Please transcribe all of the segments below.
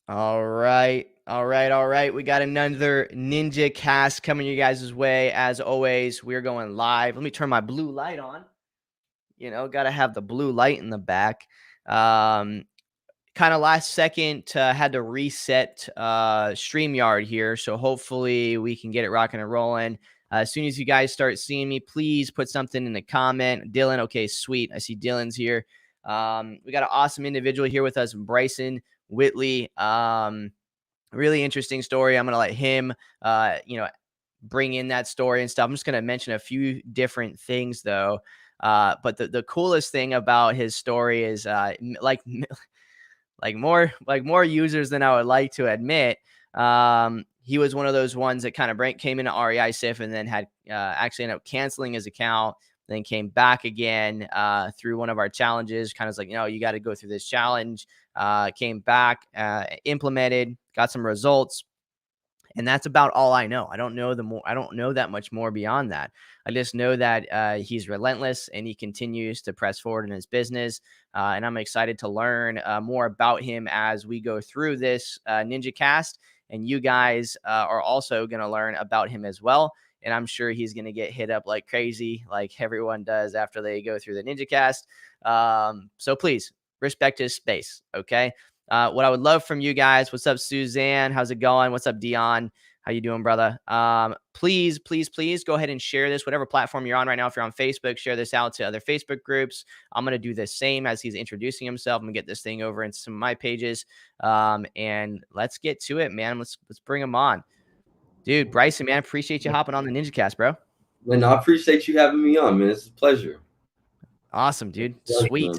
All right. All right. All right. We got another Ninja cast coming your guys' way. As always, we're going live. Let me turn my blue light on. Got to have the blue light in the back. Kind of last second, had to reset StreamYard here. So hopefully we can get it rocking and rolling. As soon as you guys start seeing me, please put something in the comment. Dylan, okay, sweet. I see Dylan's here. We got an awesome individual here with us, Bryson Whitley. Really interesting story. I'm going to let him, bring in that story and stuff. I'm just going to mention a few different things though. But the coolest thing about his story is more users than I would like to admit. He was one of those ones that kind of came into REISift and then had actually ended up canceling his account, then came back again through one of our challenges. Kind of like, you got to go through this challenge. Came back, implemented, got some results. And that's about all I know. I don't know that much more beyond that. I just know that he's relentless and he continues to press forward in his business. And I'm excited to learn more about him as we go through this Ninja Cast. And you guys are also going to learn about him as well. And I'm sure he's going to get hit up like crazy, like everyone does after they go through the Ninja Cast. So please respect his space. Okay. What I would love from you guys, what's up, Suzanne? How's it going? What's up, Dion? How you doing, brother? Please go ahead and share this, whatever platform you're on right now. If you're on Facebook, share this out to other Facebook groups. I'm going to do the same as he's introducing himself. I'm going to get this thing over into some of my pages. And let's get to it, man. Let's bring him on. Dude, Bryson, man, appreciate you hopping on the Ninja Cast, bro. And I appreciate you having me on, man. It's a pleasure. Awesome, dude. Sweet.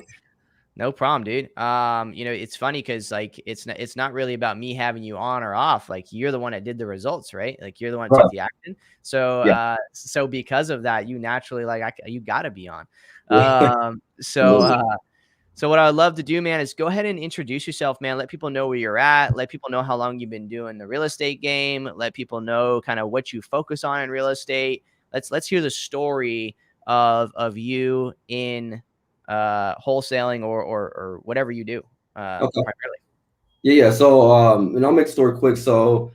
No problem, dude. It's funny because like it's not really about me having you on or off. Like you're the one that did the results, right? Like you're the one that took Right. the action. So Yeah. so because of that, you naturally you got to be on. Yeah. So Absolutely. so what I would love to do, man, is go ahead and introduce yourself, man. Let people know where you're at. Let people know how long you've been doing the real estate game. Let people know kind of what you focus on in real estate. Let's hear the story of you in wholesaling or whatever you do Okay. primarily. Yeah. So, and I'll make the story quick. So,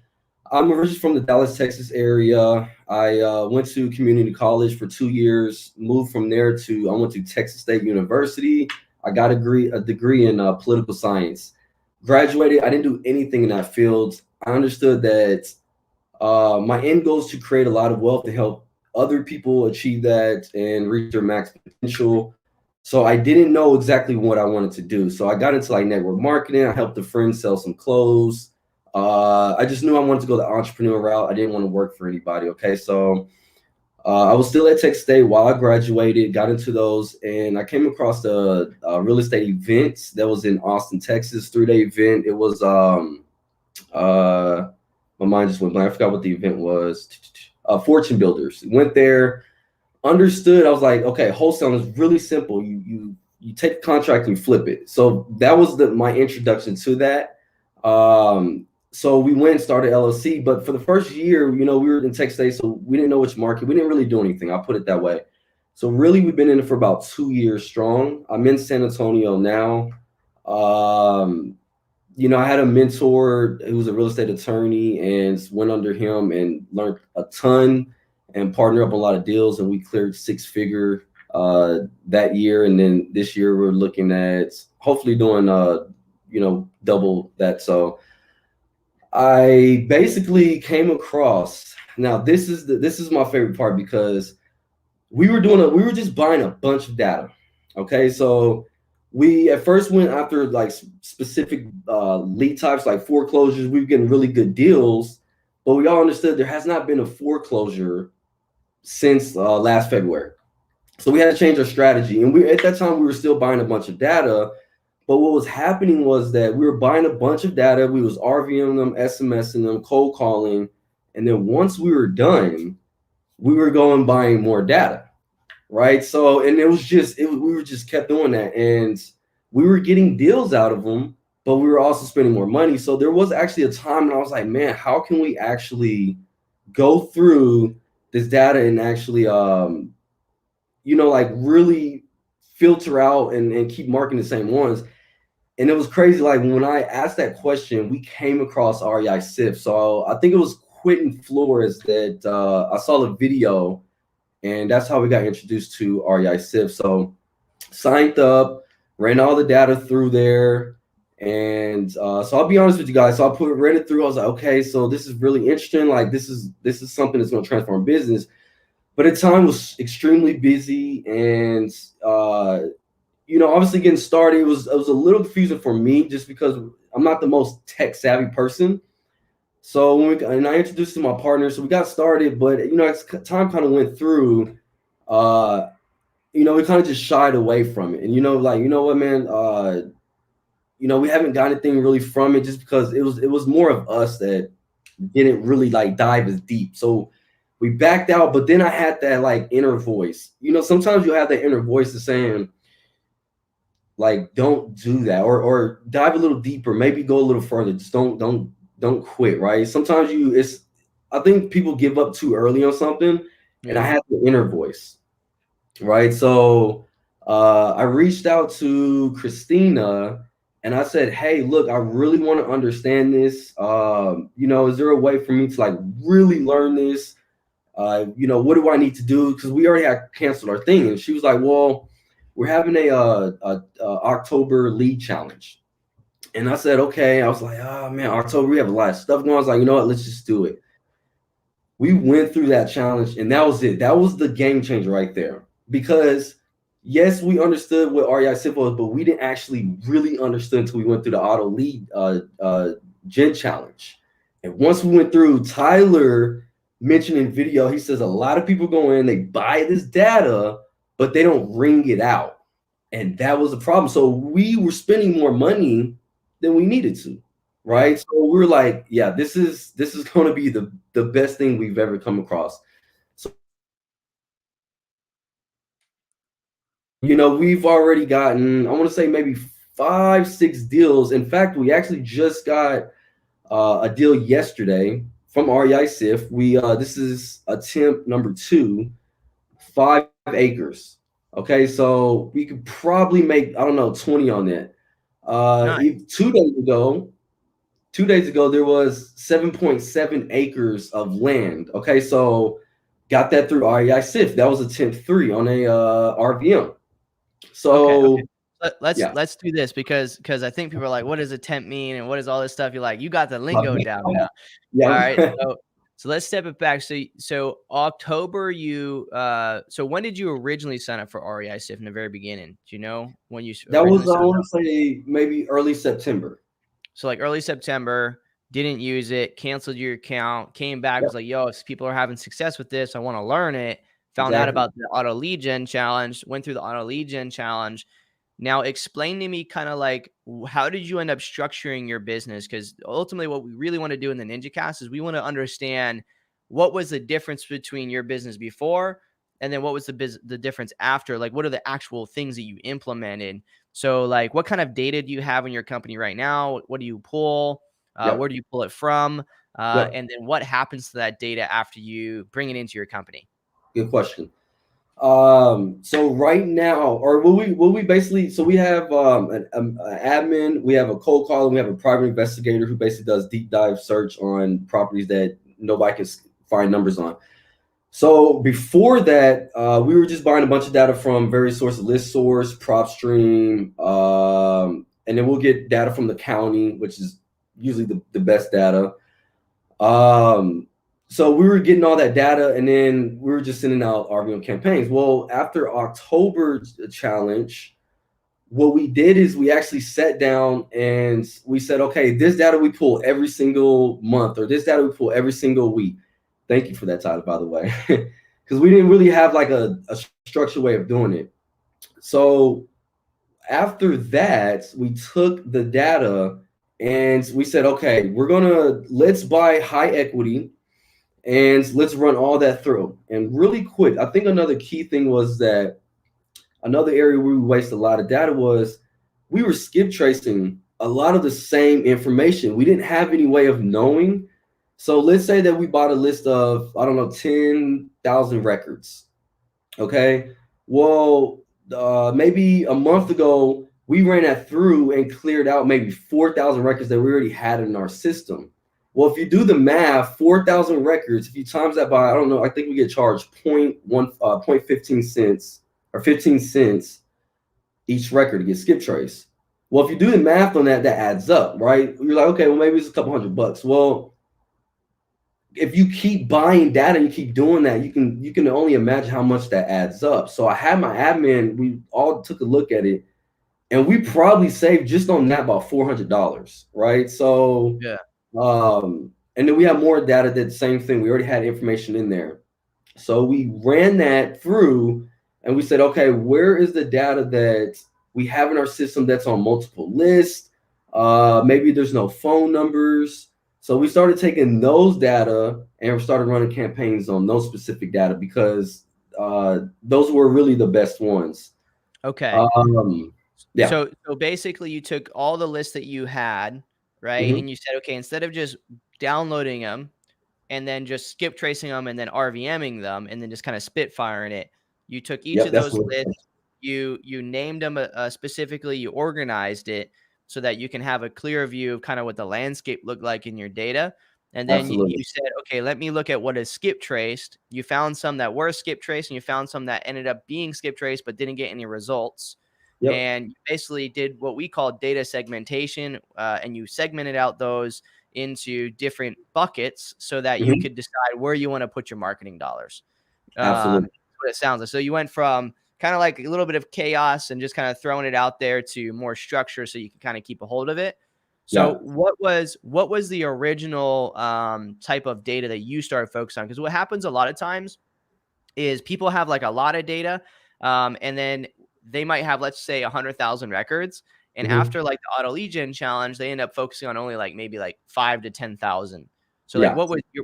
I'm originally from the Dallas, Texas area. I went to community college for 2 years. Moved from there to I went to Texas State University. I got a degree in political science. Graduated. I didn't do anything in that field. I understood that my end goal is to create a lot of wealth to help other people achieve that and reach their max potential. So I didn't know exactly what I wanted to do. So I got into like network marketing. I helped a friend sell some clothes. I just knew I wanted to go the entrepreneur route. I didn't want to work for anybody. Okay, so I was still at Tech State while I graduated, got into those, and I came across a real estate event that was in Austin, Texas, 3-day event. It was uh, my mind just went blank. I forgot what the event was. Fortune Builders. Went there, understood. I was like, okay, wholesale is really simple. You take a contract and you flip it. So that was my introduction to that. So we went and started LLC, but for the first year, we were in Tech State, so we didn't know which market. We didn't really do anything. I'll put it that way. So really, we've been in it for about 2 years strong. I'm in San Antonio now. Um, I had a mentor who was a real estate attorney and went under him and learned a ton and partnered up a lot of deals. And we cleared 6-figure that year. And then this year we're looking at hopefully doing, double that. So I basically came across, now this is my favorite part because we were just buying a bunch of data. Okay. So we at first went after like specific lead types like foreclosures. We were getting really good deals, but we all understood there has not been a foreclosure since last February. So we had to change our strategy. And we at that time we were still buying a bunch of data. But what was happening was that we were buying a bunch of data. We was RVing them, SMSing them, cold calling. And then once we were done, we were going buying more data. Right. So, and we were just kept doing that. And we were getting deals out of them, but we were also spending more money. So there was actually a time when I was like, man, how can we actually go through this data and actually, like really filter out and keep marking the same ones? And it was crazy. Like when I asked that question, we came across REISift. So I think it was Quentin Flores that I saw the video, and that's how we got introduced to REISift. So signed up, ran all the data through there. And so I'll be honest with you guys. So ran it through. I was like, okay, so this is really interesting. Like this is something that's going to transform business. But the time was extremely busy, and obviously getting started, it was a little confusing for me just because I'm not the most tech savvy person. So when I introduced to my partner, so we got started, but as time kind of went through, we kind of just shied away from it. And like, you know what, man, we haven't got anything really from it just because it was more of us that didn't really like dive as deep. So we backed out, but then I had that like inner voice. Sometimes you have that inner voice that's saying, like, don't do that, or dive a little deeper, maybe go a little further. Just don't quit, right? Sometimes I think people give up too early on something, and I had the inner voice, right? So I reached out to Christina and I said, hey, look, I really want to understand this. Is there a way for me to like really learn this? What do I need to do? Because we already had canceled our thing. And she was like, well, we're having a October lead challenge. And I said, okay. I was like, oh man, October, we have a lot of stuff going on. I was like, you know what, let's just do it. We went through that challenge, and that was it. That was the game changer right there. Because yes, we understood what REISift was, but we didn't actually really understand until we went through the auto lead gen challenge. And once we went through, Tyler mentioned in video, he says a lot of people go in, they buy this data, but they don't ring it out. And that was the problem. So we were spending more money than we needed to. Right. So we were like, yeah, this is going to be the best thing we've ever come across. So, we've already gotten, I want to say maybe 5-6 deals. In fact, we actually just got a deal yesterday from REISift. This is attempt number 2, 5 acres. Okay, so we could probably make, I don't know, 20 on that. Nice. 2 days ago, there was 7.7 acres of land. Okay, so got that through REISift. That was attempt 3 on a RVM. So Okay. Let's do this because I think people are like, what does attempt mean and what does all this stuff? You're like, you got the lingo down now. Yeah. All right. So let's step it back. So October, so when did you originally sign up for REISift in the very beginning? Do you know when you That originally was, I signed want up? to say maybe early September. So like early September, didn't use it, canceled your account, came back, Yep. was like, yo, if people are having success with this, I want to learn it. Found out Exactly. about the auto lead gen challenge, went through the auto lead gen challenge. Now explain to me kind of like, how did you end up structuring your business? Because ultimately what we really want to do in the Ninja Cast is we want to understand what was the difference between your business before and then what was the difference after. Like, what are the actual things that you implemented? So like, what kind of data do you have in your company right now? What do you pull? Yep. Where do you pull it from? Yep. And then what happens to that data after you bring it into your company? Good question. So right now, or will we basically, so we have an admin, we have a cold caller, we have a private investigator who basically does deep dive search on properties that nobody can find numbers on. So before that, we were just buying a bunch of data from various sources, list source, PropStream, and then we'll get data from the county, which is usually the best data. So we were getting all that data, and then we were just sending out RVM campaigns. Well, after October challenge, what we did is we actually sat down and we said, okay, this data we pull every single month, or this data we pull every single week. Thank you for that title, by the way, because we didn't really have like a structured way of doing it. So after that, we took the data and we said, okay, let's buy high equity and let's run all that through. And really quick, I think another key thing was that another area where we waste a lot of data was we were skip tracing a lot of the same information. We didn't have any way of knowing. So let's say that we bought a list of, I don't know, 10,000 records. Okay. Well, maybe a month ago, we ran that through and cleared out maybe 4,000 records that we already had in our system. Well, if you do the math, 4,000 records, if you times that by, I don't know, I think we get charged 0.15 cents or 15 cents each record to get skip trace. Well, if you do the math on that, that adds up, right? You're like, okay, well, maybe it's a couple $100. Well, if you keep buying data, you keep doing that, you can only imagine how much that adds up. So I had my admin, we all took a look at it, and we probably saved just on that about $400, right? So Yeah. and then we have more data that same thing. We already had information in there. So we ran that through and we said, okay, where is the data that we have in our system that's on multiple lists? Maybe there's no phone numbers. So we started taking those data and we started running campaigns on those specific data because those were really the best ones. Okay. Yeah. So basically you took all the lists that you had, right? Mm-hmm. And you said, okay, instead of just downloading them and then just skip tracing them and then RVMing them and then just kind of spitfiring it, you took each Yep. of That's those what. lists, you named them specifically, you organized it so that you can have a clear view of kind of what the landscape looked like in your data. And then Absolutely. you said, okay, let me look at what is skip traced. You found some that were skip traced and you found some that ended up being skip traced but didn't get any results. Yep. And you basically did what we call data segmentation, and you segmented out those into different buckets so that you Mm-hmm. could decide where you want to put your marketing dollars. Absolutely. That's what it sounds like. So you went from kind of like a little bit of chaos and just kind of throwing it out there to more structure so you can kind of keep a hold of it. So Yeah. what was the original type of data that you started focusing on? Because what happens a lot of times is people have like a lot of data, and then they might have, let's say, 100,000 records. And Mm-hmm. after like the auto lead gen challenge, they end up focusing on only like maybe like 5 to 10,000. So like, Yeah.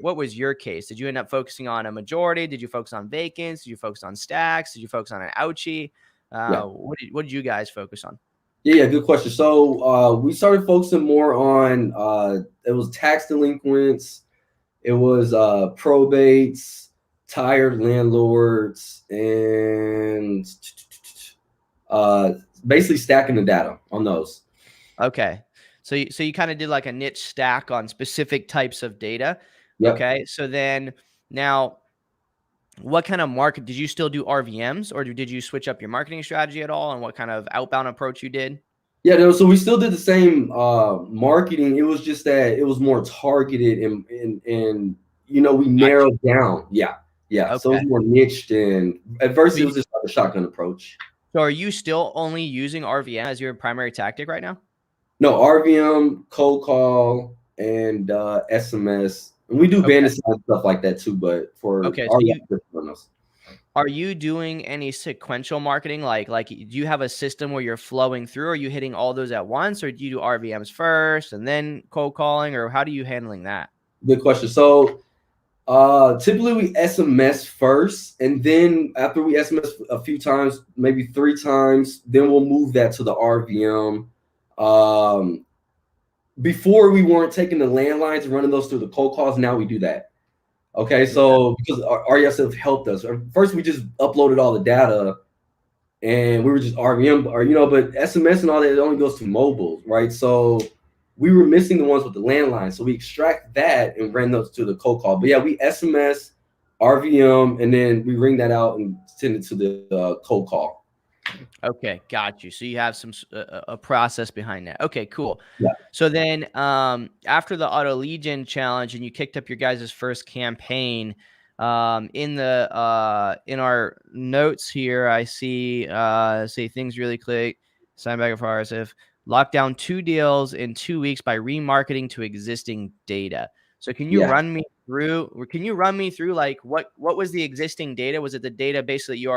what was your case? Did you end up focusing on a majority? Did you focus on vacants? Did you focus on stacks? Did you focus on an ouchie? Yeah. What did you guys focus on? Yeah, good question. So we started focusing more on it was tax delinquents, it was probates, tired landlords, and uh, basically stacking the data on those. Okay. So you kind of did like a niche stack on specific types of data. Yep. Okay. So then now, what kind of market did you still do RVMs, or did you switch up your marketing strategy at all, and what kind of outbound approach you did? Yeah, no, so we still did the same marketing. It was just that it was more targeted and we Gotcha. narrowed down. Yeah, yeah. So it Okay. was more niched, and at first So, it was just like a shotgun approach. so are you still only using RVM as your primary tactic right now? No, RVM, cold call, and SMS. And we do Okay. bandit sign stuff like that too, but for Okay. our So else. are you doing any sequential marketing? Like do you have a system where you're flowing through? Are you hitting all those at once, or do you do RVMs first and then cold calling, or how do you handling that? Good question. So typically we SMS first, and then after we SMS a few times, maybe 3 times, then we'll move that to the RVM. Before we weren't taking the landlines and running those through the cold calls. Now we do that. Okay, Okay. so because REISift helped us. First, we just uploaded all the data and we were just RVM, but SMS and all that, it only goes to mobile, right? So we were missing the ones with the landline. So we extract that and ran those to the cold call. But yeah, we SMS, RVM, and then we ring that out and send it to the cold call. Okay, got you. So you have a process behind that. Okay, cool. Yeah. So then, after the Auto Legion challenge, and you kicked up your guys' first campaign, in our notes here, I see say things really click. Sign back for RSF. Lock down 2 deals in 2 weeks by remarketing to existing data. So can you Yeah. run me through? Or can you run me through like what was the existing data? Was it the data basically you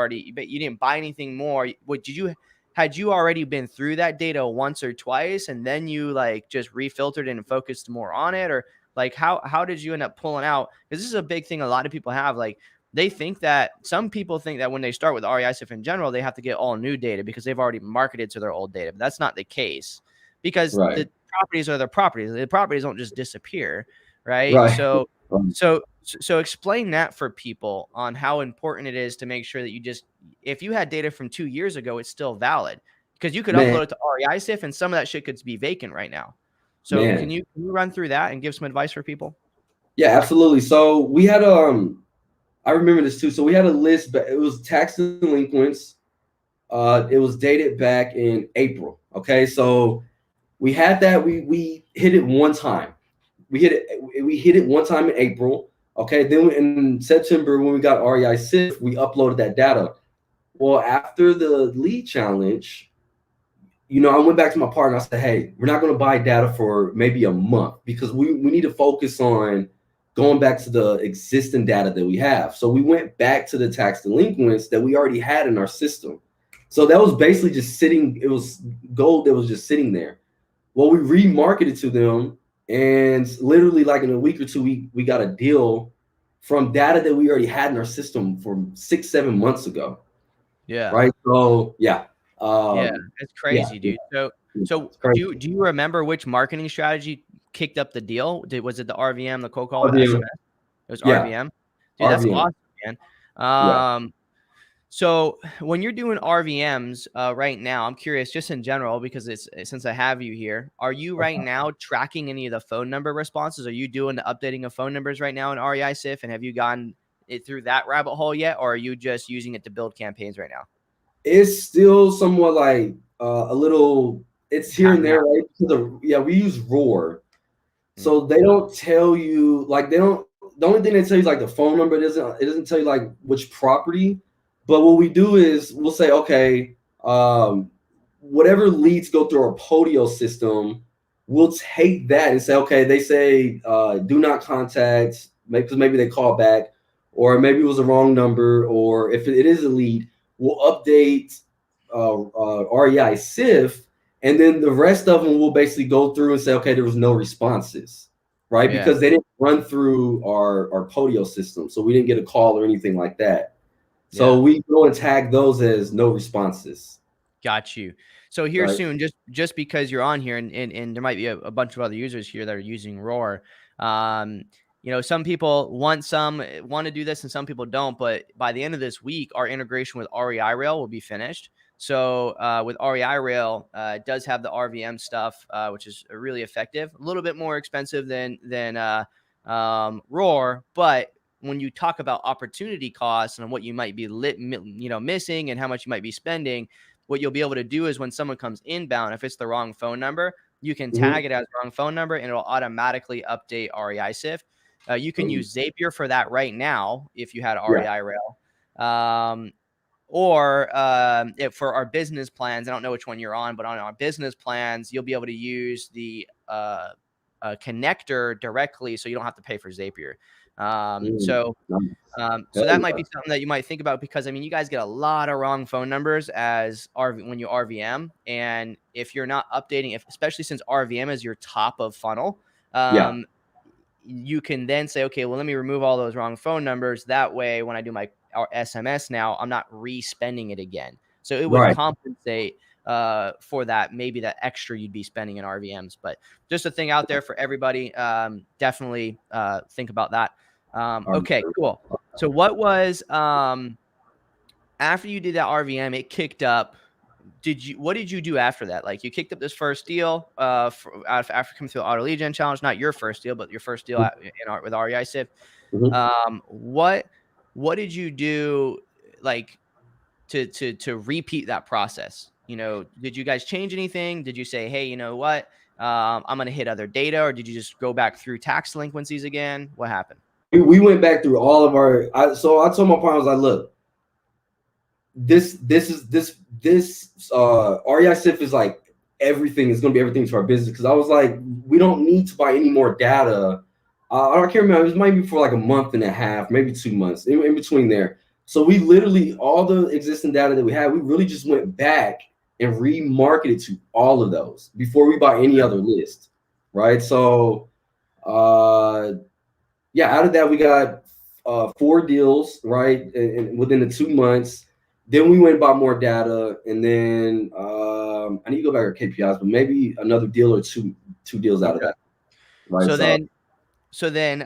didn't buy anything more? What did you had you already been through that data once or twice and then you like just refiltered and focused more on it, or like how did you end up pulling out? Because this is a big thing a lot of people have. Like some people think that when they start with REISift in general, they have to get all new data because they've already marketed to their old data. But that's not the case, because Right. the properties are the properties. The properties don't just disappear, right? Right. So explain that for people on how important it is to make sure that if you had data from 2 years ago, it's still valid. Because you could Man, upload it to REISift and some of that shit could be vacant right now. So man. can you run through that and give some advice for people? Yeah, absolutely. So we had I remember this too. So we had a list, but it was tax delinquents. It was dated back in April. Okay, so we had that. We hit it one time. We hit it one time in April. Okay, then in September when we got REISift, we uploaded that data. Well, after the lead challenge, I went back to my partner. I said, "Hey, we're not going to buy data for maybe a month because we need to focus on going back to the existing data that we have." So we went back to the tax delinquents that we already had in our system. So that was basically just sitting. It was gold that was just sitting there. Well, we remarketed to them, and literally like in a week or two, we got a deal from data that we already had in our system from 6-7 months ago. Yeah. Right. So yeah. Yeah. Um, It's yeah. crazy, dude. So It's crazy. do you remember which marketing strategy kicked up the deal? Was it the RVM, the cold call with RVM. SMS? It was Yeah. RVM. Dude, that's RVM. awesome, man. Yeah. So when you're doing RVMs right now, I'm curious just in general because it's since I have you here, are you right now tracking any of the phone number responses? Are you doing the updating of phone numbers right now in REISIF? And have you gotten it through that rabbit hole yet? Or are you just using it to build campaigns right now? It's still somewhat like a little. It's here Half and and half. there, right? Yeah, we use Roar, Mm. so they don't tell you like they don't. The only thing they tell you is like the phone number. It doesn't tell you like which property. But what we do is we'll say, okay, whatever leads go through our Podio system, we'll take that and say, okay, they say do not contact, because maybe they call back, or maybe it was a wrong number, or if it is a lead, we'll update REI SIF, and then the rest of them will basically go through and say, okay, there was no responses, right? Yeah. Because they didn't run through our Podio system, so we didn't get a call or anything like that. Yeah. So we go and tag those as no responses, Got you. So here right? soon, just because you're on here and there might be a bunch of other users here that are using Roar. Um, some people want to do this and some people don't, but by the end of this week, our integration with REI Rail will be finished. So with REI Rail, it does have the RVM stuff, which is really effective, a little bit more expensive than Roar, but when you talk about opportunity costs and what you might be missing and how much you might be spending, what you'll be able to do is when someone comes inbound, if it's the wrong phone number, you can Mm-hmm. tag it as wrong phone number and it'll automatically update REISIF. You can use Zapier for that right now if you had Yeah. REI Rail. Or if for our business plans, I don't know which one you're on, but on our business plans, you'll be able to use the connector directly, so you don't have to pay for Zapier. So Nice. so Hell that might yeah. be something that you might think about because I mean, you guys get a lot of wrong phone numbers as when you RVM, and if you're not updating, especially since RVM is your top of funnel, Yeah. you can then say, okay, well, let me remove all those wrong phone numbers. That way, when I do my SMS now, I'm not re-spending it again. So it would Right. compensate for that, maybe that extra you'd be spending in RVMs. But just a thing out there for everybody. Definitely think about that. Okay, cool. So what was after you did that RVM, it kicked up. What did you do after that? Like you kicked up this first deal after coming through the auto lead gen challenge, not your first deal, but your first deal with REISIF. Mm-hmm. What did you do like to repeat that process? Did you guys change anything? Did you say, hey, you know what? I'm going to hit other data, or did you just go back through tax delinquencies again? What happened? We went back through all of our. So I told my partner, I was like, look, this REI SIF is like everything is going to be everything to our business, because I was like, we don't need to buy any more data. I can't remember, it was maybe for like a month and a half, maybe 2 months in between there. So we literally, all the existing data that we had, we really just went back and remarketed to all of those before we buy any other list, right? So yeah, out of that we got 4 deals, right, and within the 2 months. Then we went and bought more data, and then I need to go back to KPIs, but maybe another deal or two deals out of Okay. that, right? So then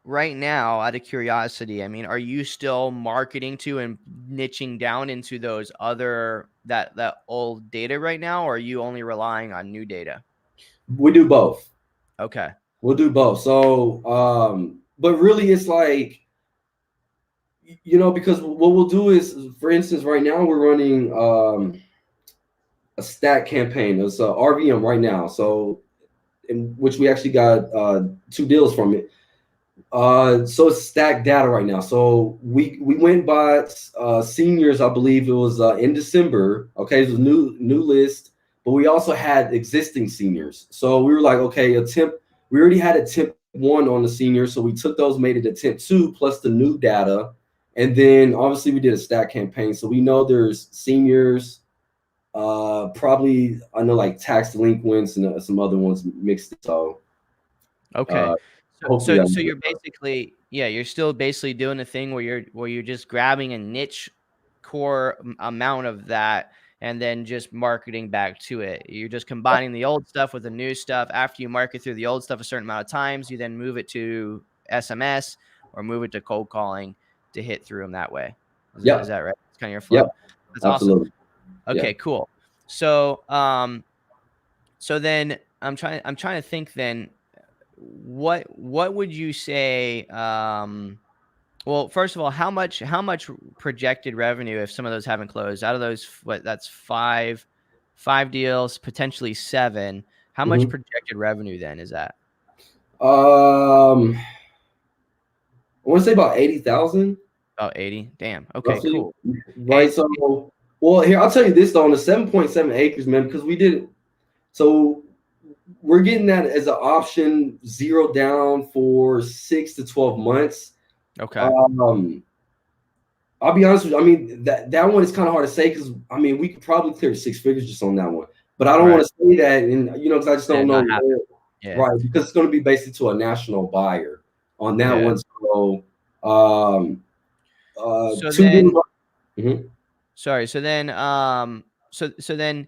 right now, out of curiosity, I mean, are you still marketing to and niching down into those other that old data right now, or are you only relying on new data? We do both. Okay. We'll do both. So, but really, it's like, because what we'll do is, for instance, right now we're running a stat campaign. It's a RVM right now. So, in which we actually got 2 deals from it. So it's stacked data right now. So we went by seniors, I believe it was in December. Okay, it was a new list, but we also had existing seniors. So we were like, okay, we already had attempt 1 on the seniors, so we took those, made it attempt 2 plus the new data, and then obviously we did a stack campaign. So we know there's seniors, probably I know like tax delinquents and some other ones mixed. So Okay. uh, So hopefully so that. so you're basically, yeah, you're still basically doing the thing where you're just grabbing a niche core amount of that and then just marketing back to it. You're just combining the old stuff with the new stuff. After you market through the old stuff a certain amount of times, you then move it to SMS or move it to cold calling to hit through them that way. Is Yep. that right? It's kind of your Yep. flow. That's awesome. Absolutely. Yeah. Okay, cool. So so then I'm trying to think then what would you say, well, first of all, how much projected revenue, if some of those haven't closed out of those, what, that's five deals, potentially seven, how much Mhm. projected revenue then is that? I want to say about 80,000 About 80. Damn. Okay, roughly. cool. Right. And So, well, here, I'll tell you this though, on the 7.7 acres, man, because we did, so we're getting that as an option, zero down for 6 to 12 months. okay. Um, I'll be honest with you. I mean, that one is kind of hard to say because I mean, we could probably clear 6 figures just on that one, but I don't Right. want to say that, and because I just don't And not know happen. where, Yeah. right? Because it's going to be basically to a national buyer on that Yeah. one. So, um, So two then, deals. Mhm. sorry. So then, so then,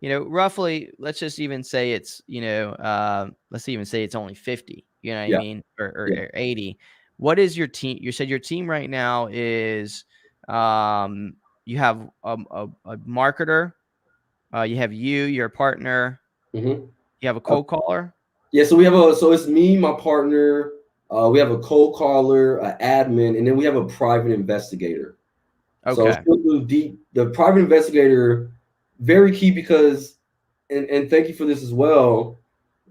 roughly, let's just even say it's, let's even say it's only 50. You know what I Yeah, mean, or, yeah. or 80. What is your team? You said your team right now is, um, you have a marketer, you have your partner, Hmm. you have a cold caller. Yeah, so so it's me, my partner. We have a cold caller, an admin, and then we have a private investigator. So Okay. she'll do deep. The private investigator, very key because, and thank you for this as well.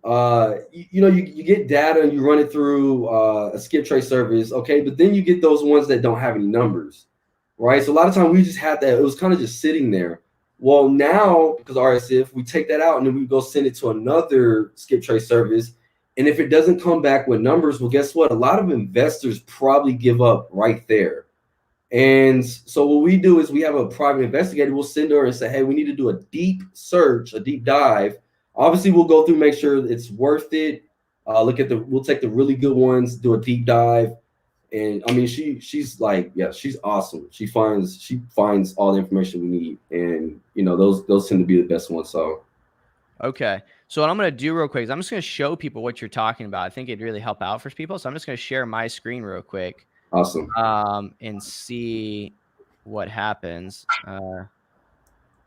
You get data and you run it through a skip trace service, okay, but then you get those ones that don't have any numbers, right? So a lot of times we just had that; it was kind of just sitting there. Well, now because RSIF, we take that out and then we go send it to another skip trace service, and if it doesn't come back with numbers, well, guess what? A lot of investors probably give up right there. And so what we do is we have a private investigator. We'll send her and say, hey, we need to do a deep search, a deep dive. Obviously, we'll go through, make sure it's worth it. We'll take the really good ones, do a deep dive. And I mean, she's like, yeah, she's awesome. She finds all the information we need. And those tend to be the best ones. So Okay. So what I'm going to do real quick is I'm just going to show people what you're talking about. I think it'd really help out for people. So I'm just going to share my screen real quick, awesome. and see what happens. All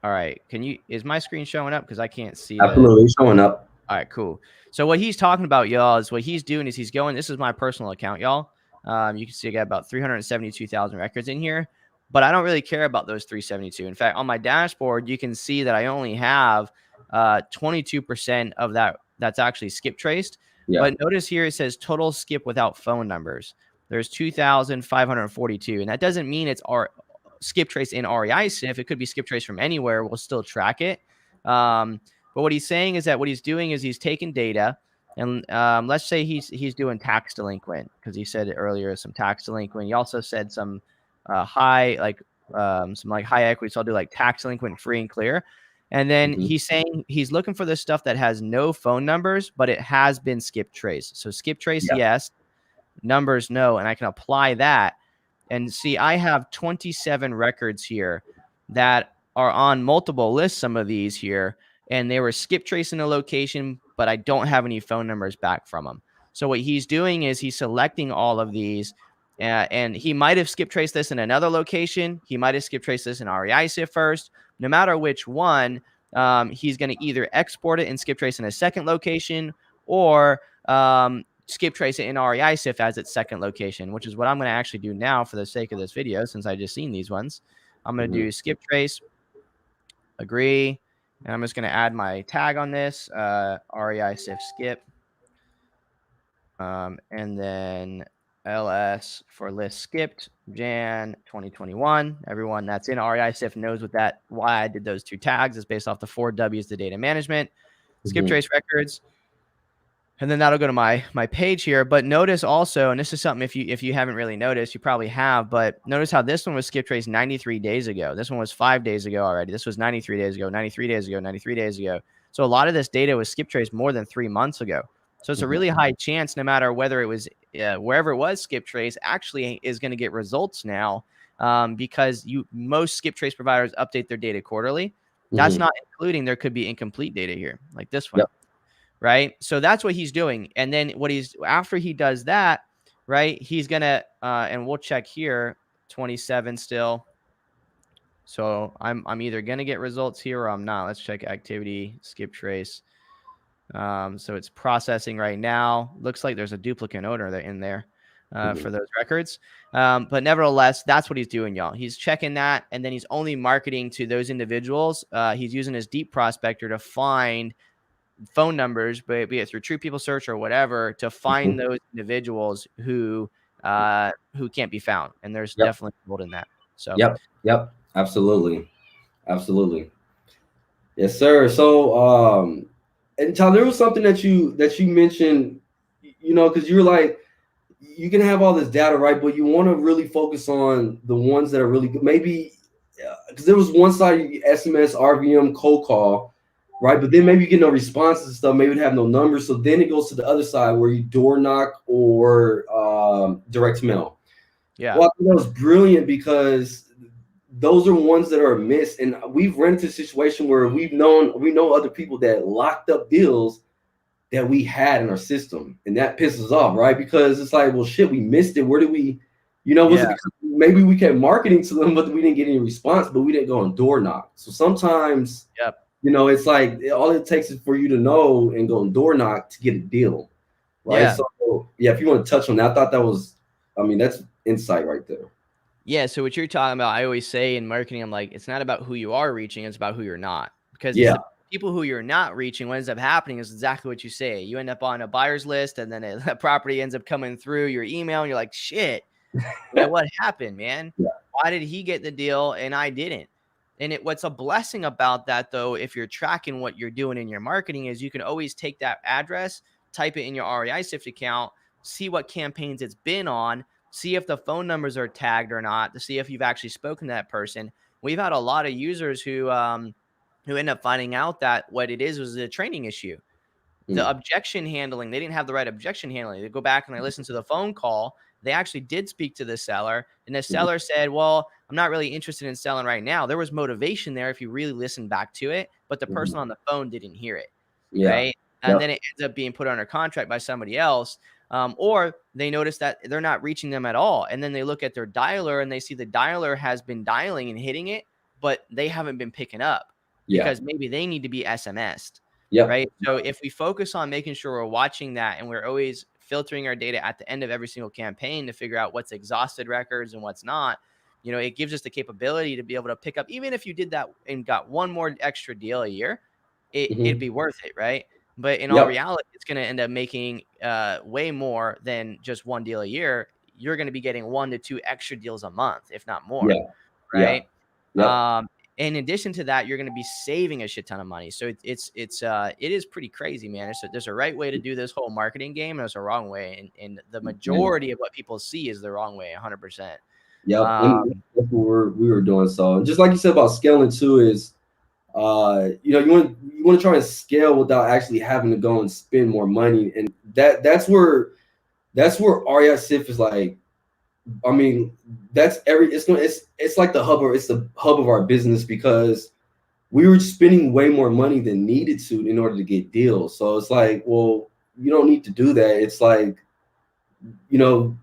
right. Is my screen showing up? Because I can't see the. Absolutely showing up. All right, cool. So what he's talking about, y'all, is what he's doing is he's going. This is my personal account, y'all. You can see I got about 372,000 records in here, but I don't really care about those 372. In fact, on my dashboard, you can see that I only have 22% of that that's actually skip traced. Yeah. But notice here it says total skip without phone numbers. There's 2,542, and that doesn't mean it's our skip trace in REISift. It could be skip trace from anywhere. We'll still track it. But what he's saying is that what he's doing is he's taking data, and let's say he's doing tax delinquent, because he said it earlier, some tax delinquent. He also said some high, like some like high equity. So I'll do like tax delinquent, free and clear. And then Mhm. he's saying he's looking for this stuff that has no phone numbers, but it has been skip traced. So skip trace, Yeah. yes. Numbers, no. And I can apply that and see, I have 27 records here that are on multiple lists, some of these here, and they were skip tracing a location, but I don't have any phone numbers back from them. So what he's doing is he's selecting all of these, and he might have skip traced this in another location. He might have skip traced this in REISift first. No matter which one, he's going to either export it and skip trace in a second location, or skip trace it in REISift as its second location, which is what I'm going to actually do now for the sake of this video, since I just seen these ones. I'm going to do skip trace, agree, and I'm just going to add my tag on this, REISift skip, and then LS for list skipped, Jan 2021. Everyone that's in REISift knows why I did those two tags is based off the 4 W's to data management, skip trace records. And then that'll go to my page here. But notice also, and this is something if you haven't really noticed, you probably have, but notice how this one was skip traced 93 days ago. This one was 5 days ago already. This was 93 days ago, 93 days ago, 93 days ago. So a lot of this data was skip traced more than 3 months ago. So it's a really high chance, no matter whether it was wherever it was skip trace, actually is going to get results now, because most skip trace providers update their data quarterly. That's not including there could be incomplete data here, like this one. Yep. Right. So that's what he's doing. And then after he does that, right, he's going to, and we'll check here, 27 still. So I'm either going to get results here or I'm not. Let's check activity, skip trace. So it's processing right now. Looks like there's a duplicate owner in there for those records. But nevertheless, that's what he's doing, y'all. He's checking that, and then he's only marketing to those individuals. He's using his deep prospector to find phone numbers, but be it through True People Search or whatever, to find those individuals who can't be found. And there's definitely gold in that. So yep, absolutely. Yes, sir. So and Tyler, there was something that you mentioned, because you're like, you can have all this data, right, but you want to really focus on the ones that are really good. Maybe because there was one side, SMS, RVM, cold call, right? But then maybe you get no responses and stuff. Maybe it have no numbers. So then it goes to the other side where you door knock or direct mail. Yeah. Well, I think that was brilliant because those are ones that are missed. And we've run into a situation where we know other people that locked up deals that we had in our system. And that pisses us off, right? Because it's like, well, shit, we missed it. Where did we, was it because maybe we kept marketing to them, but we didn't get any response, but we didn't go on door knock. So sometimes, it's like all it takes is for you to know and go on door knock to get a deal, right? Yeah. So if you want to touch on that, I thought that was, that's insight right there. Yeah. So what you're talking about, I always say in marketing, I'm like, it's not about who you are reaching, it's about who you're not. Because the people who you're not reaching, what ends up happening is exactly what you say. You end up on a buyer's list, and then that property ends up coming through your email, and you're like, shit, what happened, man? Yeah. Why did he get the deal and I didn't? And what's a blessing about that, though, if you're tracking what you're doing in your marketing, is you can always take that address, type it in your REISift account, see what campaigns it's been on, see if the phone numbers are tagged or not, to see if you've actually spoken to that person. We've had a lot of users who end up finding out that what it was a training issue. The objection handling, they didn't have the right objection handling. They go back and they listen to the phone call. They actually did speak to the seller, and the seller said, well, I'm not really interested in selling right now. There was motivation there if you really listen back to it, but the person on the phone didn't hear it, right? And then it ends up being put under contract by somebody else, or they notice that they're not reaching them at all, and then they look at their dialer and they see the dialer has been dialing and hitting it, but they haven't been picking up because maybe they need to be SMS'd. Right. So if we focus on making sure we're watching that, and we're always filtering our data at the end of every single campaign to figure out what's exhausted records and what's not, it gives us the capability to be able to pick up, even if you did that and got one more extra deal a year, it'd be worth it. Right. But in all reality, it's going to end up making way more than just one deal a year. You're going to be getting 1 to 2 extra deals a month, if not more. Right. In addition to that, you're going to be saving a shit ton of money. So it is pretty crazy, man. There's a right way to do this whole marketing game, and there's a wrong way. And the majority of what people see is the wrong way, 100%. Yeah, that's what we were doing. So just like you said about scaling too, is you want to try and scale without actually having to go and spend more money, and that's where REISift is like. It's like the hub of our business, because we were spending way more money than needed to in order to get deals. So it's like, well, you don't need to do that. It's like,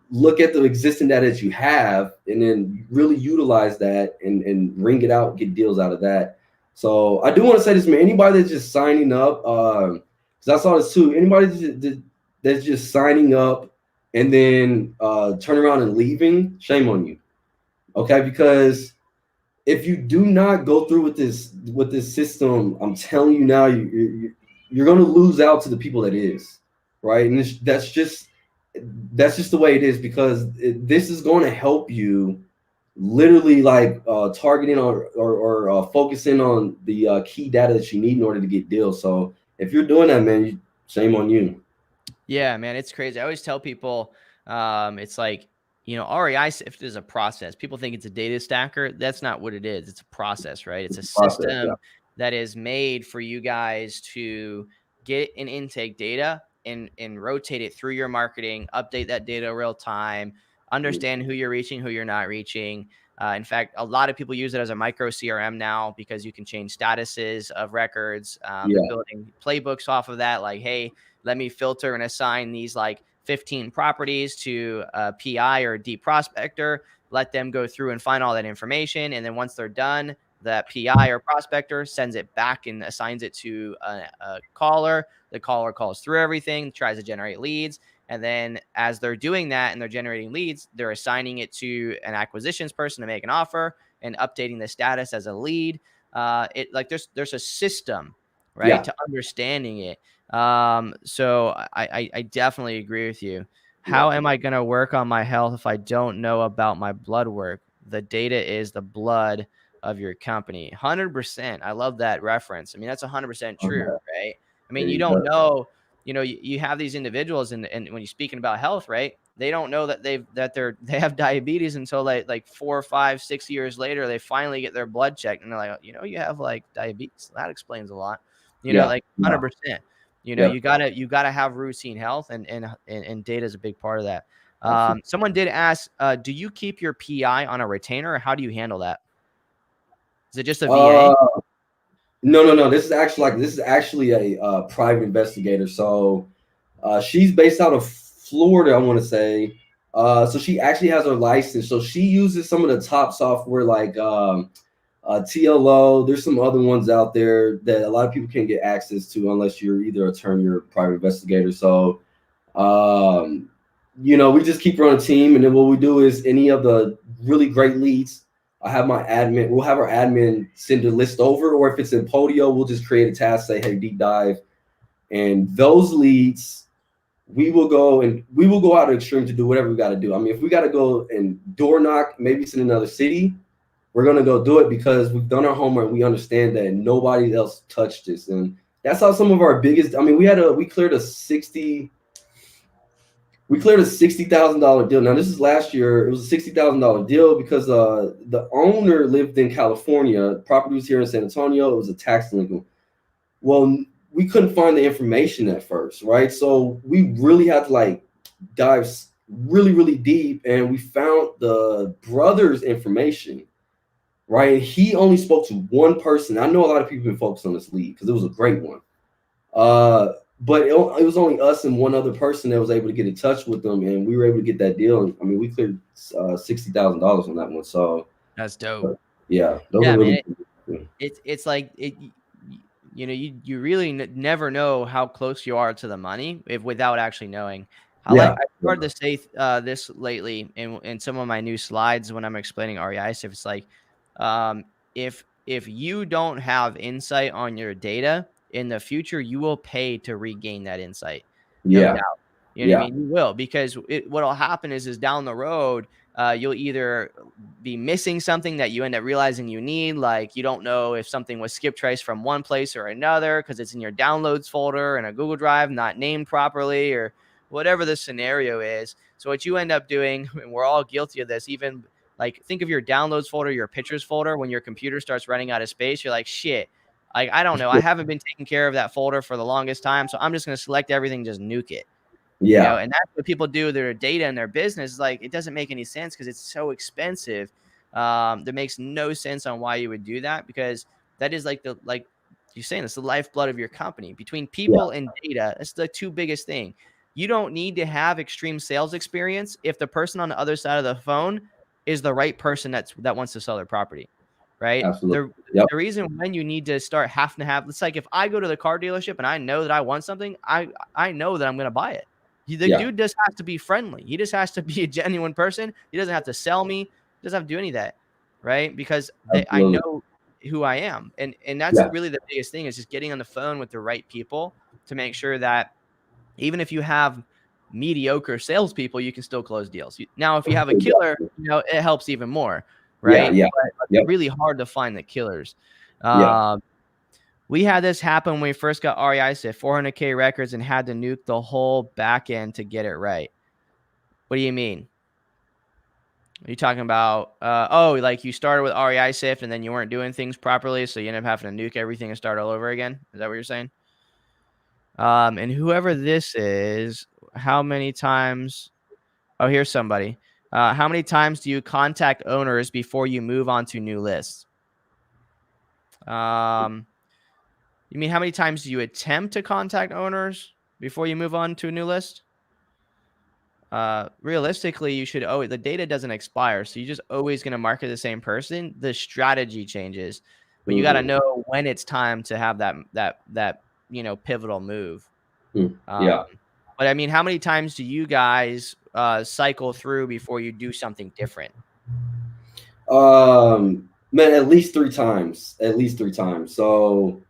look at the existing data that you have and then really utilize that and ring it out, get deals out of that. So I do want to say this, man, anybody that's just signing up, because I saw this too, anybody that's just signing up and then turn around and leaving, shame on you. Okay, because if you do not go through with this system, I'm telling you now, you're going to lose out to the people that is right, and that's just the way it is, because this is going to help you literally like targeting or focusing on the key data that you need in order to get deals. So if you're doing that, man, shame on you. Yeah, man, it's crazy. I always tell people, it's like, REISift is a process. People think it's a data stacker. That's not what it is. It's a process, right? It's a Process, yeah. system that is made for you guys to get an intake data and rotate it through your marketing, update that data real time, understand who you're reaching, who you're not reaching. In fact, a lot of people use it as a micro CRM now because you can change statuses of records. They're Yeah, building playbooks off of that. Like, hey, let me filter and assign these like 15 properties to a PI or a deep prospector, let them go through and find all that information. And then once they're done, that PI or prospector sends it back and assigns it to a caller. The caller calls through everything, tries to generate leads. And then as they're doing that and they're generating leads, they're assigning it to an acquisitions person to make an offer and updating the status as a lead. It like there's a system, right, yeah, to understanding it. So I definitely agree with you. yeah. How am I going to work on my health if I don't know about my blood work? The data is the blood of your company. 100%. I love that reference. I mean, that's 100% true, Okay. right? I There mean, you you don't go. know, you have these individuals and when you're speaking about health, right? They don't know that they have diabetes until like 4, 5, 6 years later, they finally get their blood checked and they're like, you have like diabetes. That explains a lot, Yeah, like yeah, 100%. yep, You gotta have routine health, and data is a big part of that. absolutely. Someone did ask, do you keep your PI on a retainer, or how do you handle that? Is it just a VA? Uh, no, no, no. This is actually a private investigator. So she's based out of Florida, I want to say. So she actually has her license. So she uses some of the top software like TLO. There's some other ones out there that a lot of people can't get access to unless you're either an attorney or a private investigator. So um, we just keep her on a team, and then what we do is any of the really great leads, I have my admin. We'll have our admin send a list over, or if it's in Podio, we'll just create a task, say, "Hey, deep dive," and those leads, we will go out to extreme to do whatever we got to do. I mean, if we got to go and door knock, maybe it's in another city, we're gonna go do it because we've done our homework. We understand that nobody else touched this, and that's how some of our biggest. I mean, we cleared a $60,000 deal. Now this is last year. It was a $60,000 deal because the owner lived in California. Property was here in San Antonio. It was a tax delinquent. Well, we couldn't find the information at first, right? So we really had to like dive really, really deep, and we found the brother's information, right? And he only spoke to one person. I know a lot of people have been focused on this lead because it was a great one. But it was only us and one other person that was able to get in touch with them, and we were able to get that deal. And I mean, we cleared $60,000 on that one. So That's dope. yeah, those are Yeah, man. really good. It's like you really never know how close you are to the money if without actually knowing. Yeah, I started to say this lately in some of my new slides when I'm explaining REIs. If it's like, um, if you don't have insight on your data in the future, you will pay to regain that insight, no yeah, doubt. You know what I yeah, mean? You will, because what'll happen is down the road, you'll either be missing something that you end up realizing you need. Like you don't know if something was skip traced from one place or another because it's in your downloads folder in a Google Drive, not named properly, or whatever the scenario is. So what you end up doing, and we're all guilty of this, even like think of your downloads folder, your pictures folder. When your computer starts running out of space, you're like, shit. Like, I don't know. I haven't been taking care of that folder for the longest time. So I'm just going to select everything, just nuke it. yeah, And that's what people do with their data and their business. Like, it doesn't make any sense because it's so expensive. That makes no sense on why you would do that, because that is like You're saying it's the lifeblood of your company. Between Yeah, people and data, it's the two biggest thing. You don't need to have extreme sales experience if the person on the other side of the phone is the right person that wants to sell their property, right? absolutely. The Yep. the reason when you need to start having to have, it's like if I go to the car dealership and I know that I want something, I know that I'm going to buy it. The Yeah, dude just has to be friendly. He just has to be a genuine person. He doesn't have to sell me. He doesn't have to do any of that, right? Because I absolutely. know who I am. And that's Yeah, really the biggest thing, is just getting on the phone with the right people to make sure that even if you have mediocre salespeople, you can still close deals. Now, if you have a killer, exactly. it helps even more, Yeah, right? yeah, But yep, it's really hard to find the killers. yeah. Um, we had this happen when we first got REISift, 400K records, and had to nuke the whole back end to get it right. What do you mean? Are you talking about, like you started with REISift and then you weren't doing things properly, so you end up having to nuke everything and start all over again? Is that what you're saying? And whoever this is, how many times? Oh, here's somebody. How many times do you contact owners before you move on to new lists? Um, you mean how many times do you attempt to contact owners before you move on to a new list? Realistically, you should the data doesn't expire, so you're just always going to market the same person. The strategy changes, but you got to Mm-hmm. know when it's time to have that pivotal move. Um, Yeah. but I mean, how many times do you guys cycle through before you do something different? Man, at least three times. At least three times. So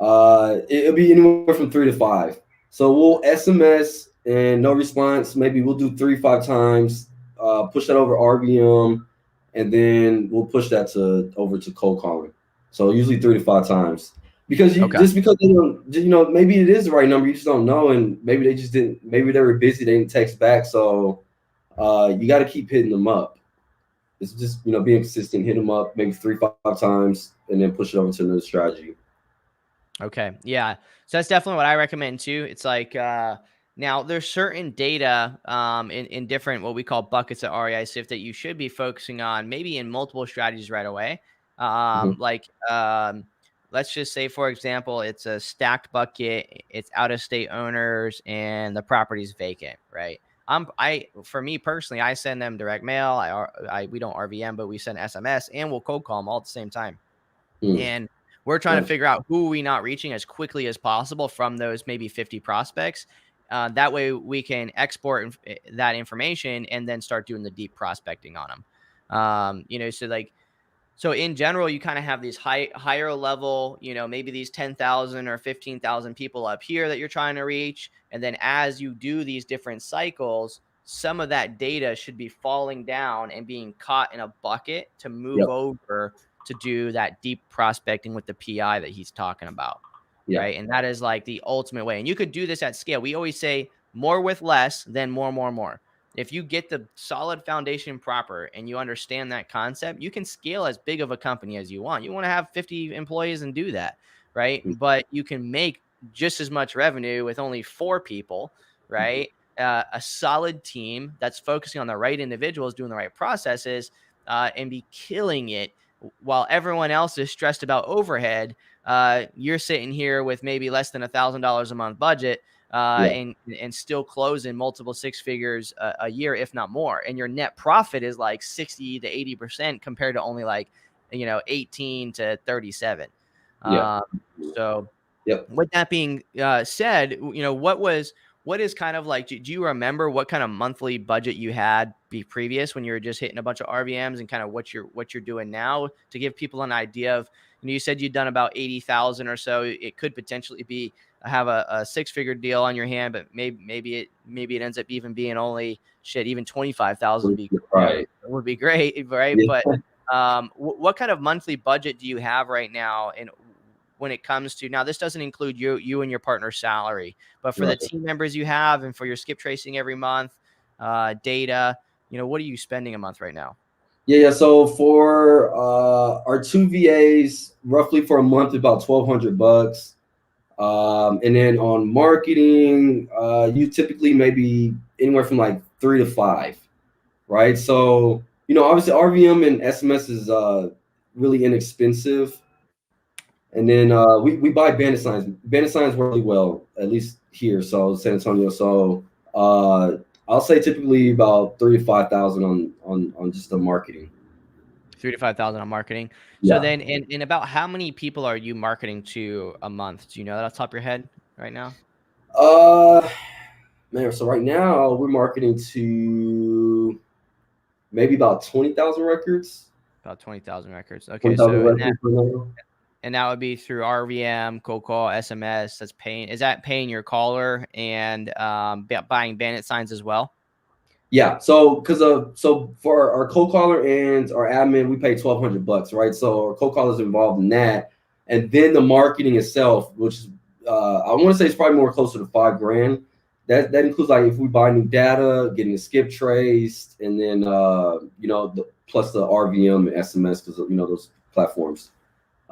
it'll be anywhere from 3 to 5. So we'll SMS and no response. Maybe we'll do 3, 5 times. Push that over RVM, and then we'll push that to over to cold calling. So usually 3 to 5 times. Because Okay. just because they don't, maybe it is the right number, you just don't know, and maybe they just didn't. Maybe they were busy, they didn't text back. So you got to keep hitting them up. It's just being consistent, hit them up maybe 3, 5 times, and then push it over to another strategy. Okay. Yeah. So that's definitely what I recommend too. It's like now there's certain data in different what we call buckets at REISift that you should be focusing on maybe in multiple strategies right away. Mhm. Like let's just say, for example, it's a stacked bucket, it's out of state owners, and the property's vacant, right? For me personally, I send them direct mail. We don't RVM, but we send SMS and we'll cold call them all at the same time. Mm, And we're trying to gotcha. figure out who are we not reaching as quickly as possible from those maybe 50 prospects. That way we can export that information and then start doing the deep prospecting on them. So in general, you kind of have these higher level, maybe these 10,000 or 15,000 people up here that you're trying to reach. And then as you do these different cycles, some of that data should be falling down and being caught in a bucket to move Yep. over to do that deep prospecting with the PI that he's talking about. Yeah. Right. And that is like the ultimate way. And you could do this at scale. We always say more with less than more, more, more. If you get the solid foundation proper and you understand that concept, you can scale as big of a company as you want. You want to have 50 employees and do that, right? Mm, But you can make just as much revenue with only 4 people, mhm. right? A solid team that's focusing on the right individuals, doing the right processes, and be killing it while everyone else is stressed about overhead. You're sitting here with maybe less than $1,000 a month budget, Yeah. and still closing multiple six figures a year, if not more. And your net profit is like 60 to 80% compared to only like 18 to 37. Yeah. Um, so Yep. with that being said, what is kind of like, do you remember what kind of monthly budget you had be previous when you were just hitting a bunch of RVMs, and kind of what you're doing now to give people an idea of, you said you'd done about 80,000 or so. It could potentially be have a six-figure deal on your hand, but maybe it ends up even being only even 25,000 be Right. would be great, right? Yeah. But what kind of monthly budget do you have right now? And when it comes to, now this doesn't include you and your partner's salary, but for the Right. team members you have and for your skip tracing every month, data, what are you spending a month right now? Yeah. Yeah. So for our two VAs, roughly for a month, about $1,200. And then on marketing, you typically maybe anywhere from like 3 to 5, right? So obviously RVM and SMS is really inexpensive. And then we buy bandit signs. Bandit signs work really well, at least here. So San Antonio. So I'll say typically about 3 to 5 thousand on just the marketing. 3 to 5,000 on marketing. So Yeah. then, in about how many people are you marketing to a month? Do you know that off the top of your head right now? Uh, Man. So right now we're marketing to maybe about 20,000 records. About 20,000 records. Okay, 20,000 so records per now. and that would be through RVM, cold call, SMS. That's paying. Is that paying your caller and buying bandit signs as well? Yeah. So so for our cold caller and our admin, we pay $1,200, right? So our cold caller is involved in that, and then the marketing itself, which is I want to say it's probably more closer to $5,000. That includes like if we buy new data, getting a skip traced, and then plus the RVM and SMS because those platforms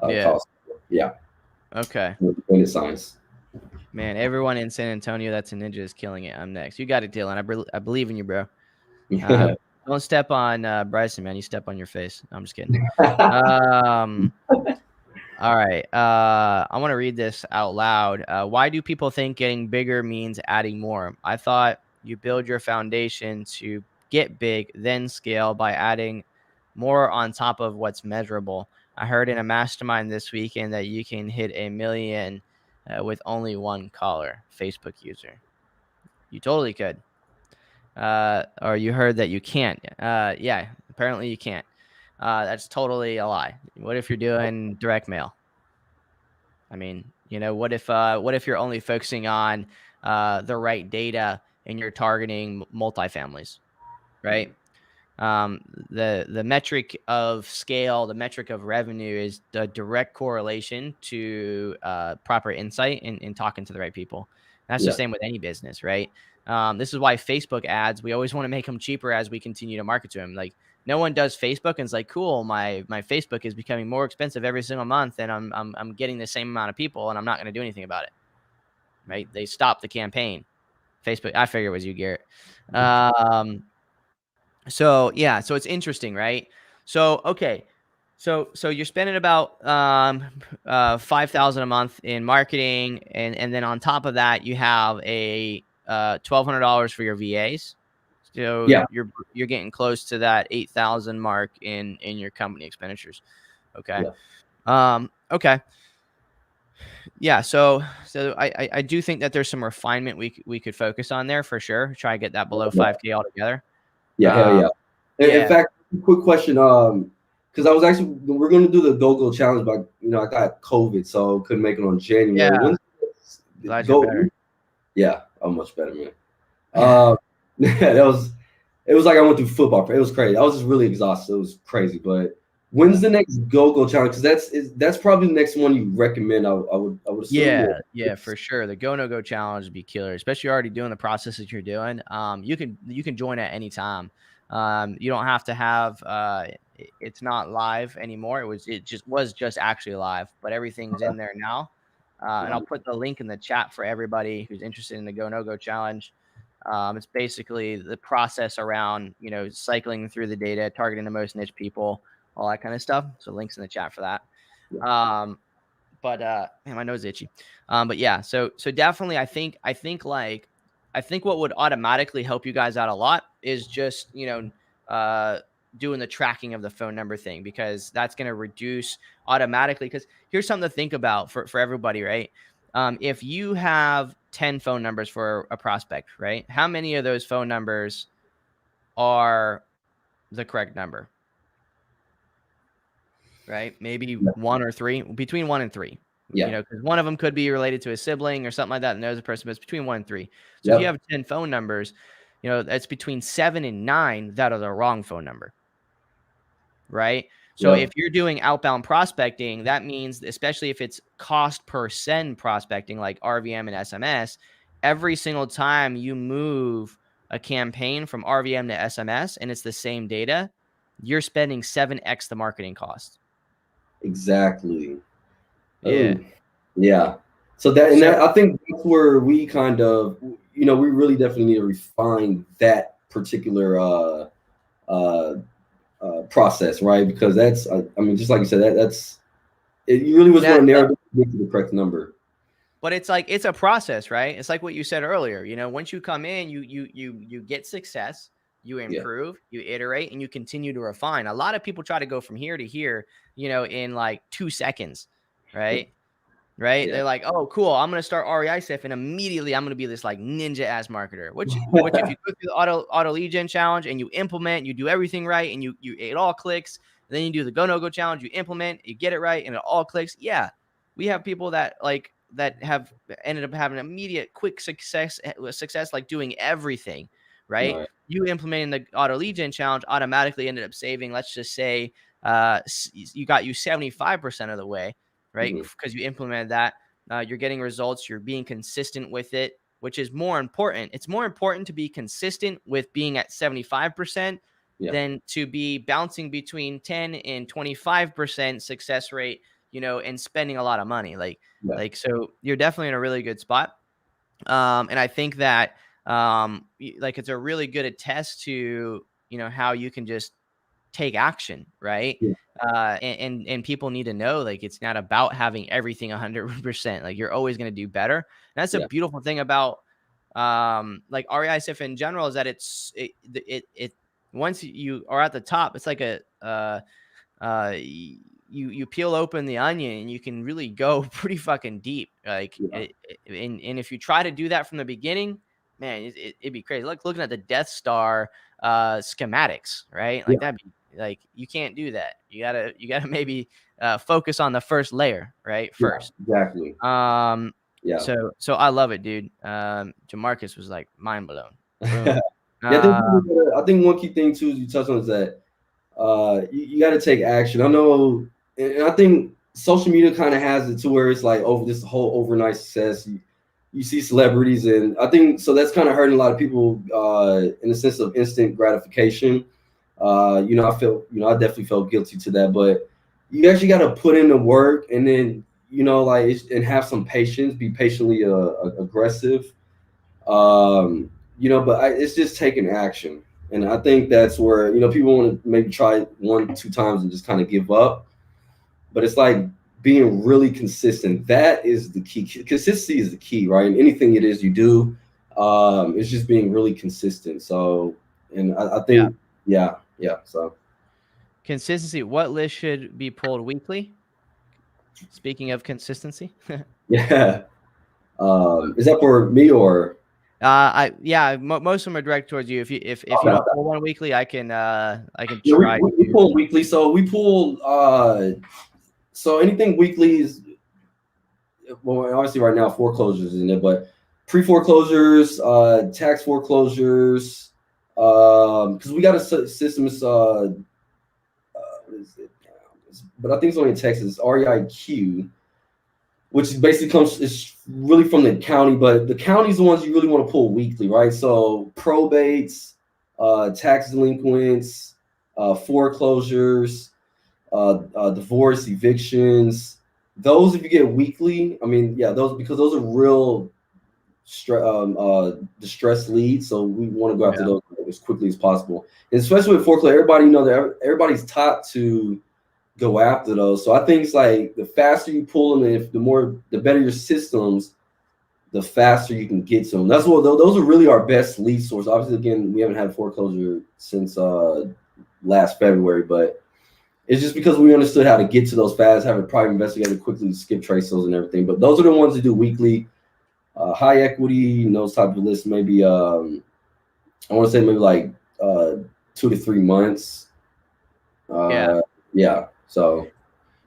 Yeah. cost. Yeah. Okay. And it signs. Man, everyone in San Antonio that's a ninja is killing it. I'm next. You got it, Dylan. I believe in you, bro. Don't step on Bryson, man. You step on your face. I'm just kidding. All right. I want to read this out loud. Why do people think getting bigger means adding more? I thought you build your foundation to get big, then scale by adding more on top of what's measurable. I heard in a mastermind this weekend that you can hit 1 million with only one caller, Facebook user. You totally could. Or you heard that you can't. Yeah, apparently you can't. That's totally a lie. What if you're doing direct mail? I mean, what if you're only focusing on the right data and you're targeting multifamilies, right? The metric of scale, the metric of revenue is the direct correlation to proper insight in talking to the right people. That's the Yeah. same with any business, right? This is why Facebook ads, we always want to make them cheaper as we continue to market to them. Like no one does Facebook and it's like, cool, my Facebook is becoming more expensive every single month and I'm getting the same amount of people and I'm not going to do anything about it. Right? They stopped the campaign. Facebook, I figure it was you, Garrett. So yeah, so it's interesting, right? So okay, so you're spending about 5,000 a month in marketing, and then on top of that, you have a $1,200 for your VAs. So Yeah. you're getting close to that 8,000 mark in your company expenditures. Okay. Yeah. Okay. Yeah. So I do think that there's some refinement we could focus on there for sure. Try to get that below 5K altogether. Yeah, hell yeah. In Yeah. fact, quick question, because we're going to do the go challenge, but I got COVID, so couldn't make it on January. Yeah. When's Glad you're go? better. Yeah, I'm much better, man. It was like I went through football. It was crazy. I was just really exhausted. It was crazy. But when's the next go challenge? Because that's probably the next one you recommend. I would assume. Yeah, for sure. The go no go challenge would be killer, especially already doing the processes you're doing. You can join at any time. You don't have to have it's not live anymore. It just was just actually live, but everything's in there now. And I'll put the link in the chat for everybody who's interested in the go no go challenge. It's basically the process around cycling through the data, targeting the most niche people, all that kind of stuff. So links in the chat for that. But man, my nose is itchy. But yeah, so definitely I think what would automatically help you guys out a lot is just doing the tracking of the phone number thing, because that's going to reduce automatically. Because here's something to think about for everybody, right? If you have 10 phone numbers for a prospect, right? How many of those phone numbers are the correct number? Right? Maybe 1 or 3, between 1 and 3. Yeah. Because one of them could be related to a sibling or something like that and knows a person, but it's between 1 and 3. So if you have 10 phone numbers, that's between 7 and 9 that are the wrong phone number. Right? So if you're doing outbound prospecting, that means, especially if it's cost per send prospecting like RVM and SMS, every single time you move a campaign from RVM to SMS and it's the same data, you're spending 7x the marketing cost. Exactly. Yeah. Yeah. So I think that's where we kind of, we really definitely need to refine that particular process, right? Because that's, I mean, just like you said, You really just want to narrow that down to get to the correct number. But it's like, it's a process, right? It's like what you said earlier. You know, once you come in, you get success, you Yeah. improve, you iterate, and you continue to refine. A lot of people try to go from here to here, you know, in like 2 seconds, right? Right? Yeah. They're like, oh, cool, I'm gonna start REISift, and immediately I'm gonna be this like ninja ass marketer. Which if you go through the auto lead gen challenge and you implement, you do everything right, and you it all clicks. Then you do the go no go challenge, you implement, you get it right, and it all clicks. Yeah, we have people that have ended up having immediate quick success, like doing everything right. Right. You implementing the auto lead gen challenge automatically ended up saving, let's just say, you got you 75% of the way, right? Mhm. Because you implemented that. You're getting results. You're being consistent with it, which is more important. It's more important to be consistent with being at 75% Yeah. than to be bouncing between 10 and 25% success rate, you know, and spending a lot of money. Yeah. So you're definitely in a really good spot. And I think that, like, it's a really good attest to, you know, how you can just take action, right? Yeah. And people need to know, like, it's not about having everything 100%. Like, you're always going to do better. And that's a Yeah. beautiful thing about like REISift in general, is that it once you are at the top, it's like a you peel open the onion and you can really go pretty fucking deep. Like, Yeah. and if you try to do that from the beginning, man, it'd be crazy. Like looking at the Death Star schematics, right? Yeah. Like, that'd be like, you can't do that. You gotta maybe focus on the first layer, right? Yeah. First. Exactly. Um, Yeah. so I love it, dude. Jamarcus was like mind blown. Boom. Yeah. I think one key thing too you touched on is that you got to take action. I know, and I think social media kind of has it to where it's like over this whole overnight success. You see celebrities, and I think so that's kind of hurting a lot of people in the sense of instant gratification. I definitely felt guilty to that, but you actually got to put in the work, and then and have some patience, be patiently aggressive. It's just taking action. And I think that's where, people want to maybe try 1, 2 times and just kind of give up. But it's like being really consistent. That is the key. Consistency is the key, right? And anything it is you do, it's just being really consistent. So, and I Yeah. think, yeah. So, Consistency. What list should be pulled weekly? Speaking of consistency. yeah. Is that for me or? Most of them are directed towards you. If you Okay. don't pull one weekly, I can Yeah, try we to. pull weekly. So we pull, so anything weekly is, well, obviously right now foreclosures in it, but pre-foreclosures, tax foreclosures, because we got a system. What is it? But I think it's only in Texas. REIQ, which basically is really from the county, but the county's the ones you really want to pull weekly, right? So probates, tax delinquents, foreclosures, divorce, evictions. Those, if you get weekly, I mean, yeah, because those are real distress leads. So we want to go after Yeah. those as quickly as possible. And especially with foreclosure, everybody's taught to go after those. So I think it's like the faster you pull them, the better your systems, the faster you can get to them. That's what those are really our best lead source. Obviously, again, we haven't had foreclosure since last February, but it's just because we understood how to get to those fast, have a private investigator quickly skip trace those and everything. But those are the ones that do weekly, high equity, and those type of lists. Maybe I want to say maybe like 2 to 3 months. Yeah. Yeah. So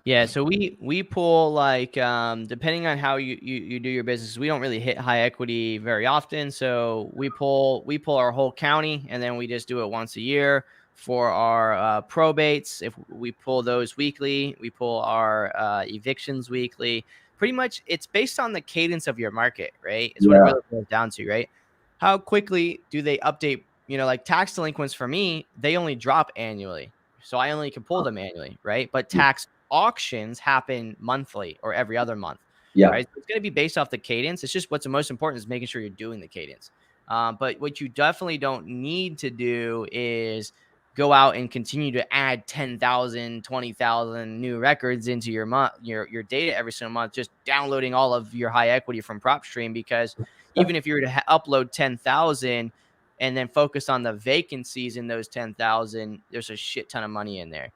Yeah, so we pull, like, depending on how you do your business, we don't really hit high equity very often. So we pull our whole county, and then we just do it once a year for our probates. If we pull those weekly, we pull our evictions weekly. Pretty much, it's based on the cadence of your market, right? It's what it yeah, really boils down to, right? How quickly do they update? You know, like tax delinquents for me, they only drop annually, so I only can pull them annually, right? But tax auctions happen monthly or every other month, yeah, right? So it's going to be based off the cadence. It's just what's the most important is making sure you're doing the cadence. But what you definitely don't need to do is go out and continue to add 10,000, 20,000 new records into your your data every single month, just downloading all of your high equity from PropStream. Because even if you were to upload 10,000 and then focus on the vacancies in those 10,000, there's a shit ton of money in there.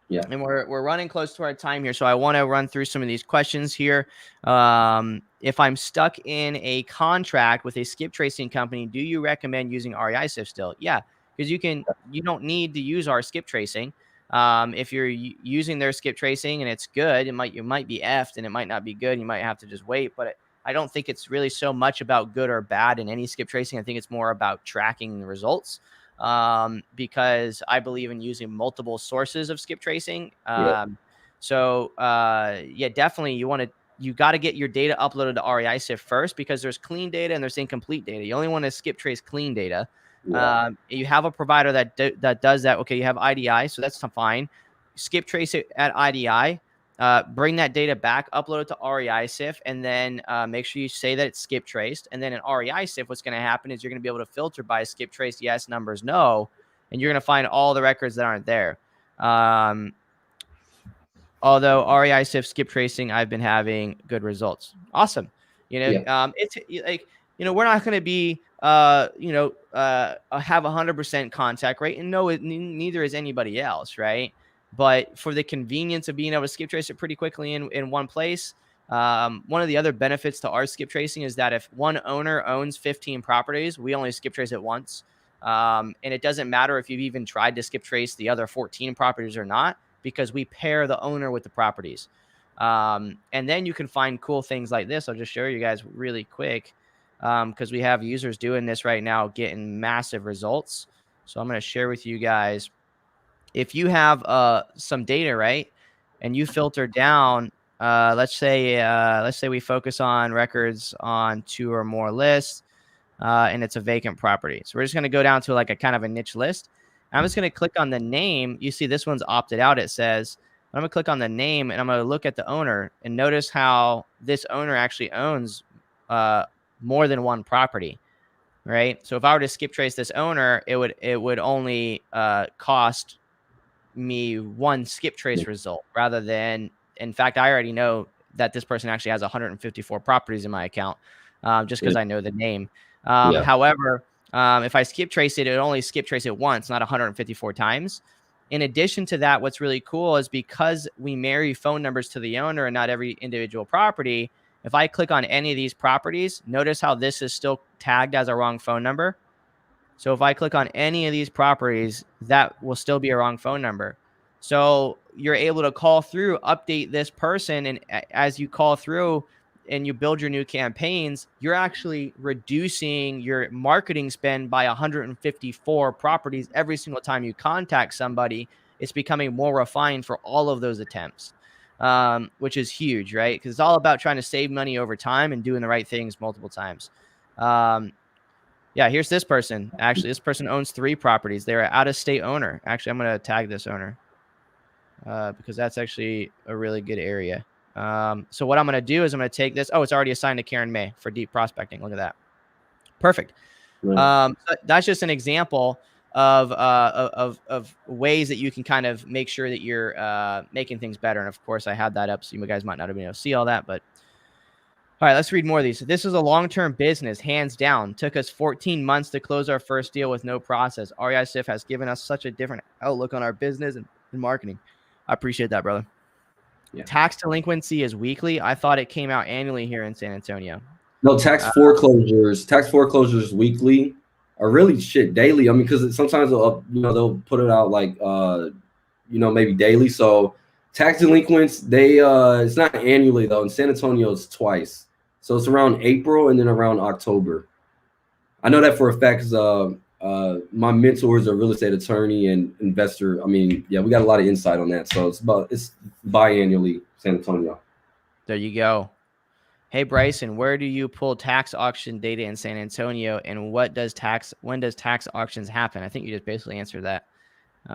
Yeah. And we're running close to our time here, so I want to run through some of these questions here. If I'm stuck in a contract with a skip tracing company, do you recommend using REISift still? Yeah, because you don't need to use our skip tracing. If you're using their skip tracing and it's good, you might be effed and it might not be good. You might have to just wait, but I don't think it's really so much about good or bad in any skip tracing. I think it's more about tracking the results. Because I believe in using multiple sources of skip tracing. Yeah. Yeah, definitely you got to get your data uploaded to REISift first, because there's clean data and there's incomplete data. You only want to skip trace clean data. Yeah. You have a provider that does that. Okay, you have IDI, so that's fine. Skip trace it at IDI. Bring that data back, upload it to REISift, and then make sure you say that it's skip traced. And then in REISift, what's going to happen is you're going to be able to filter by skip traced, yes, numbers, no, and you're going to find all the records that aren't there. Although REISift skip tracing, I've been having good results. Awesome. It's like, we're not going to be, have 100% contact rate, and no, neither is anybody else, right? But for the convenience of being able to skip trace it pretty quickly in one place, one of the other benefits to our skip tracing is that if one owner owns 15 properties, we only skip trace it once. And it doesn't matter if you've even tried to skip trace the other 14 properties or not, because we pair the owner with the properties. And then you can find cool things like this. I'll just show you guys really quick, because we have users doing this right now, getting massive results. So I'm going to share with you guys. If you have some data, right, and you filter down, let's say we focus on records on 2 or more lists, and it's a vacant property. So we're just going to go down to like a kind of a niche list. I'm just going to click on the name. You see this one's opted out, it says. I'm going to click on the name, and I'm going to look at the owner, and notice how this owner actually owns more than one property, right? So if I were to skip trace this owner, it would only cost me one skip trace result, rather than, in fact, I already know that this person actually has 154 properties in my account, just because I know the name. However, if I skip trace it, it only skip trace it once, not 154 times. In addition to that, what's really cool is because we marry phone numbers to the owner and not every individual property, if I click on any of these properties, notice how this is still tagged as a wrong phone number. So if I click on any of these properties, that will still be a wrong phone number. So you're able to call through, update this person, and as you call through and you build your new campaigns, you're actually reducing your marketing spend by 154 properties every single time you contact somebody. It's becoming more refined for all of those attempts, which is huge, right? Because it's all about trying to save money over time and doing the right things multiple times. Yeah, here's this person. Actually, this person owns 3 properties. They're an out-of-state owner. Actually, I'm going to tag this owner because that's actually a really good area. So what I'm going to do is I'm going to take this. Oh, it's already assigned to Karen May for deep prospecting. Look at that. Perfect. So that's just an example of ways that you can kind of make sure that you're making things better. And of course, I had that up, so you guys might not have been able to see all that, but all right, let's read more of these. This is a long-term business, hands down. Took us 14 months to close our first deal with no process. REISift has given us such a different outlook on our business and marketing. I appreciate that, brother. Yeah. Tax delinquency is weekly. I thought it came out annually here in San Antonio. No, tax foreclosures weekly are really shit daily. I mean, because sometimes they'll put it out like maybe daily. So tax delinquents, it's not annually though. In San Antonio, it's twice. So it's around April and then around October. I know that for a fact because my mentor is a real estate attorney and investor. I mean, yeah, we got a lot of insight on that. So it's biannually, San Antonio. There you go. Hey, Bryson, where do you pull tax auction data in San Antonio, and when does tax auctions happen? I think you just basically answered that.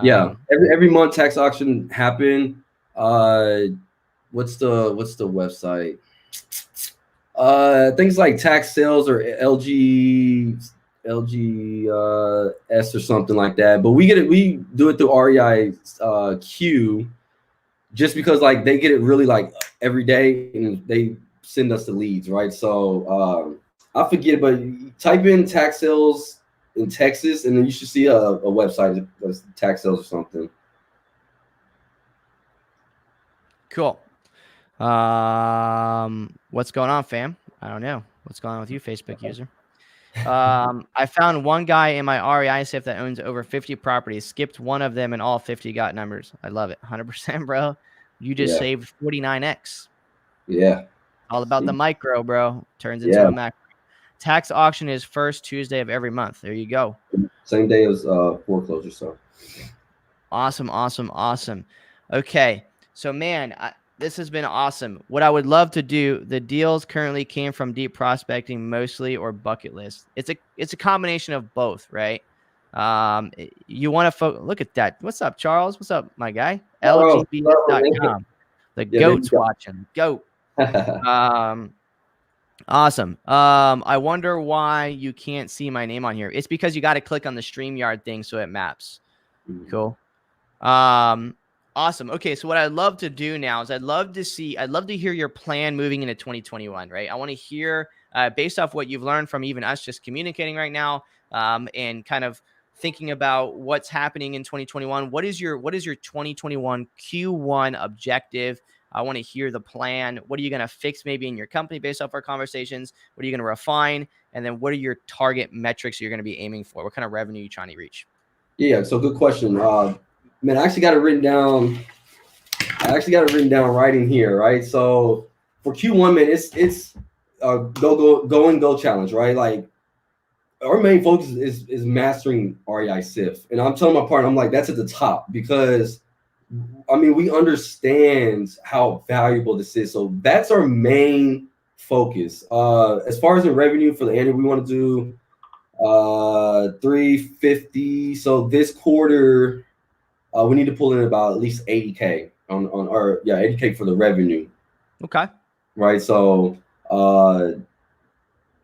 Yeah, every month tax auction happen. What's the website? Things like tax sales or LG S or something like that. But we do it through REI Q, just because like they get it really like every day and they send us the leads, right? So I forget, but type in tax sales in Texas, and then you should see a website that's tax sales or something. Cool. What's going on, fam? I don't know. What's going on with you, Facebook user? I found one guy in my REISift that owns over 50 properties. Skipped one of them and all 50 got numbers. I love it. 100%, bro. You just Yeah. saved 49x. Yeah. All about the micro, bro. Turns into Yeah. a macro. Tax auction is first Tuesday of every month. There you go. Same day as foreclosure. So Awesome, awesome, awesome. Okay. So, man, this has been awesome. What I would love to do, the deals currently came from deep prospecting mostly or bucket list. It's a combination of both, right? You want to look at that. What's up, Charles? What's up, my guy? LGBS.com. The goat's watching. Goat. Awesome. I wonder why you can't see my name on here. It's because you got to click on the StreamYard thing so it maps. Cool. Awesome. Okay, so what I'd love to do now is I'd love to hear your plan moving into 2021, right? I want to hear based off what you've learned from even us just communicating right now, and kind of thinking about what's happening in 2021. What is your 2021 Q1 objective? I want to hear the plan. What are you going to fix maybe in your company based off our conversations? What are you going to refine? And then what are your target metrics you're going to be aiming for? What kind of revenue are you trying to reach? Yeah, so good question. Man, I actually got it written down. Right in here, right? So for Q1, man, it's go challenge, right? Like our main focus is mastering REISift. And I'm telling my partner, I'm like, that's at the top, because I mean, we understand how valuable this is. So that's our main focus. As far as the revenue for the annual, we want to do 350. So this quarter, we need to pull in about at least 80K on our 80K for the revenue. Okay. Right. So 80K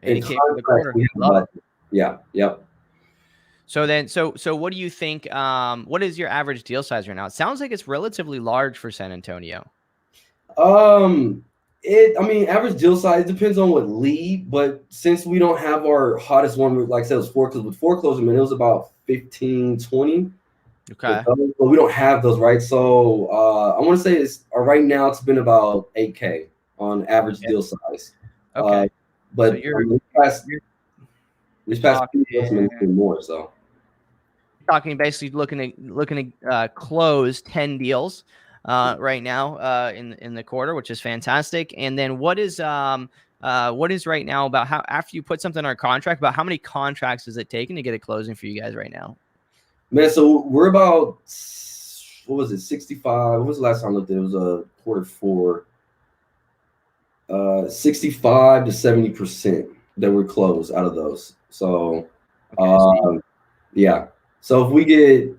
for the quarter. Love it. Yeah. Yep. So what do you think? What is your average deal size right now? It sounds like it's relatively large for San Antonio. Average deal size depends on what lead, but since we don't have our hottest one, like I said, it was foreclosure. With foreclosure, man, it was about 15, 20. Okay. But we don't have those, right? So I want to say right now it's been about 8K on average deal size. Okay. But so this past more. So talking basically looking to close 10 deals right now in the quarter, which is fantastic. And then what is right now about how, after you put something on a contract, about how many contracts is it taking to get a closing for you guys right now? Man, so we're about, what was it, 65? What was the last time I looked at it? It was quarter four. 65 to 70% that were closed out of those. So, yeah. So if we get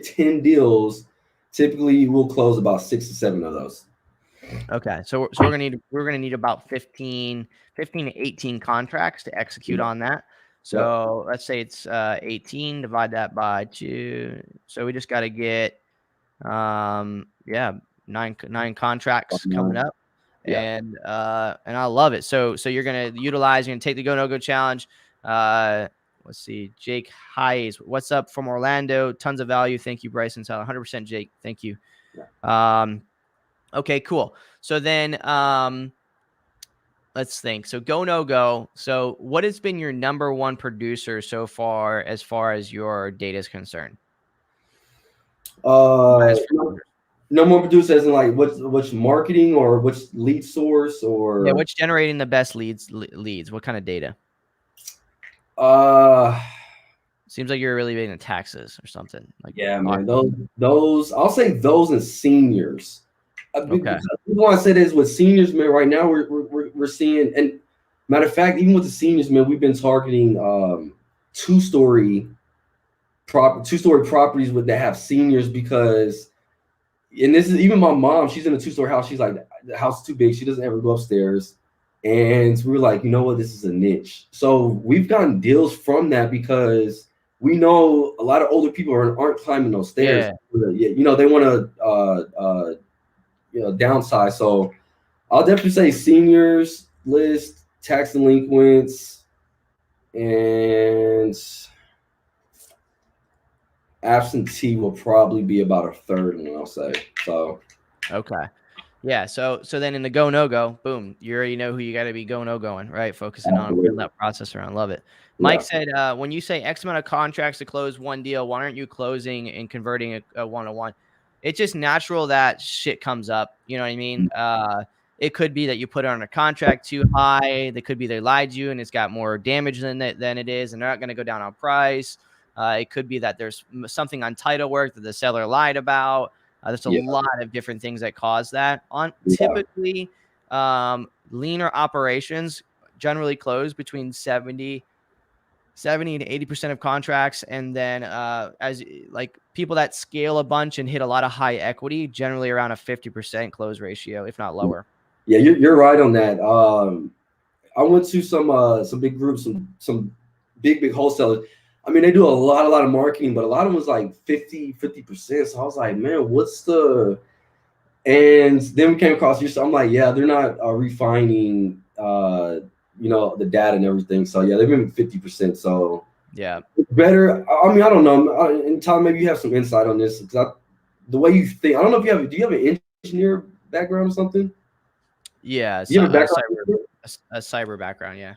10 deals, typically we'll close about 6 to 7 of those. Okay. So we're gonna need about 15 to 18 contracts to execute on that. So let's say it's 18, divide that by 2. So we just got to get, 9 contracts coming up. And I love it. So you're going to take the go no go challenge. Let's see. Jake Hayes, what's up from Orlando? Tons of value. Thank you, Bryson. 100% Jake. Thank you. Okay, cool. So then, let's think. So go, no go. So what has been your number one producer so far as your data is concerned? No more producer as in like which marketing or which lead source or what's generating the best leads? What kind of data? Seems like you're really big into taxes or something. Like man, those I'll say those and seniors. Okay. We want to say this with seniors, man. Right now we're seeing, and matter of fact, even with the seniors, man, we've been targeting two-story properties that have seniors, because, and this is even my mom. She's in a 2-story house. She's like, the house is too big. She doesn't ever go upstairs. And we were like, you know what, this is a niche. So we've gotten deals from that because we know a lot of older people aren't climbing those stairs. Yeah. You know, they want to downsize. So I'll definitely say seniors list, tax delinquents, and absentee will probably be about a third, and I'll say so. Okay. Yeah. So then in the go no go, boom, you already know who you got to be go no going, right? Focusing on building that process around. Love it. Mike said, when you say X amount of contracts to close one deal, why aren't you closing and converting a one-on-one? It's just natural that shit comes up. You know what I mean? It could be that you put it on a contract too high. They could be they lied to you and it's got more damage than it is, and they're not going to go down on price. It could be that there's something on title work that the seller lied about. There's a lot of different things that cause that. Typically, leaner operations generally close between 70 to 80% of contracts. And then as like people that scale a bunch and hit a lot of high equity, generally around a 50% close ratio, if not lower. Yeah, you're right on that. I went to some big groups, some big wholesalers. I mean, they do a lot of marketing, but a lot of them was like 50%. So I was like, man, what's the? And then we came across your. So I'm like, yeah, they're not refining, the data and everything. So yeah, they've been 50%. So yeah, it's better. I mean, I don't know. And Tom, maybe you have some insight on this because the way you think. I don't know if you have. Do you have an engineer background or something? Yeah, you have a cyber background. Yeah.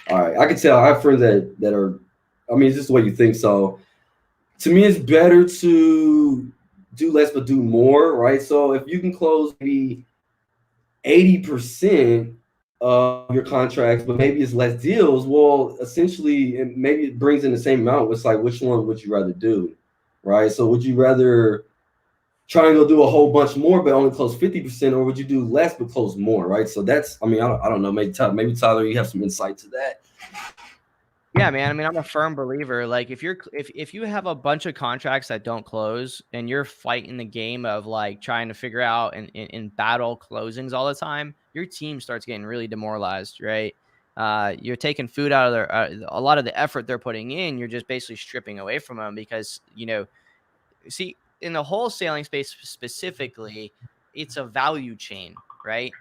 All right, I can tell. I have friends that are. I mean, it's just the way you think. So, to me, it's better to do less but do more, right? So, if you can close maybe 80% of your contracts, but maybe it's less deals, well, essentially, maybe it brings in the same amount. It's like, which one would you rather do, right? So, would you rather try and go do a whole bunch more, but only close 50%, or would you do less but close more, right? So that's, I mean, I don't know. Maybe Tyler, you have some insight to that. Yeah, man. I mean, I'm a firm believer. Like, if you have a bunch of contracts that don't close, and you're fighting the game of like trying to figure out and battle closings all the time, your team starts getting really demoralized, right? You're taking food out of their a lot of the effort they're putting in. You're just basically stripping away from them because see, in the wholesaling space specifically, it's a value chain, right?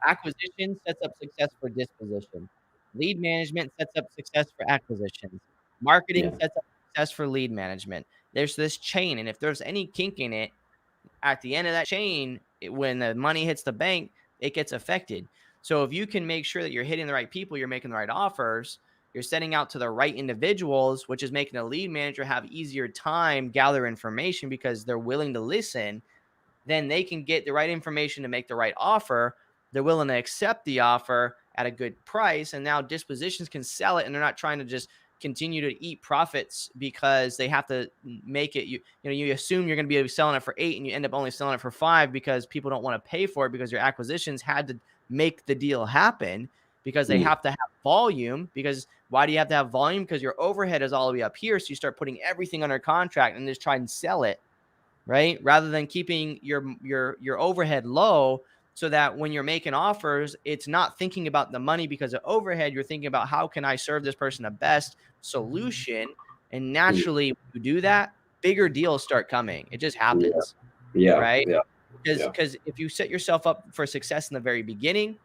Acquisition sets up success for disposition. Lead management sets up success for acquisitions. Marketing sets up success for lead management. There's this chain, and if there's any kink in it, at the end of that chain, when the money hits the bank, it gets affected. So if you can make sure that you're hitting the right people, you're making the right offers, you're sending out to the right individuals, which is making a lead manager have easier time gather information because they're willing to listen, then they can get the right information to make the right offer. They're willing to accept the offer at a good price. And now dispositions can sell it, and they're not trying to just continue to eat profits because they have to make it. You assume you're going to be able to selling it for 8 and you end up only selling it for 5 because people don't want to pay for it because your acquisitions had to make the deal happen because they have to have volume. Because why do you have to have volume? Because your overhead is all the way up here. So you start putting everything under contract and just try and sell it, right? Rather than keeping your overhead low, so that when you're making offers, it's not thinking about the money because of overhead. You're thinking about how can I serve this person the best solution? And naturally, when you do that, bigger deals start coming. It just happens. Right? Because if you set yourself up for success in the very beginning,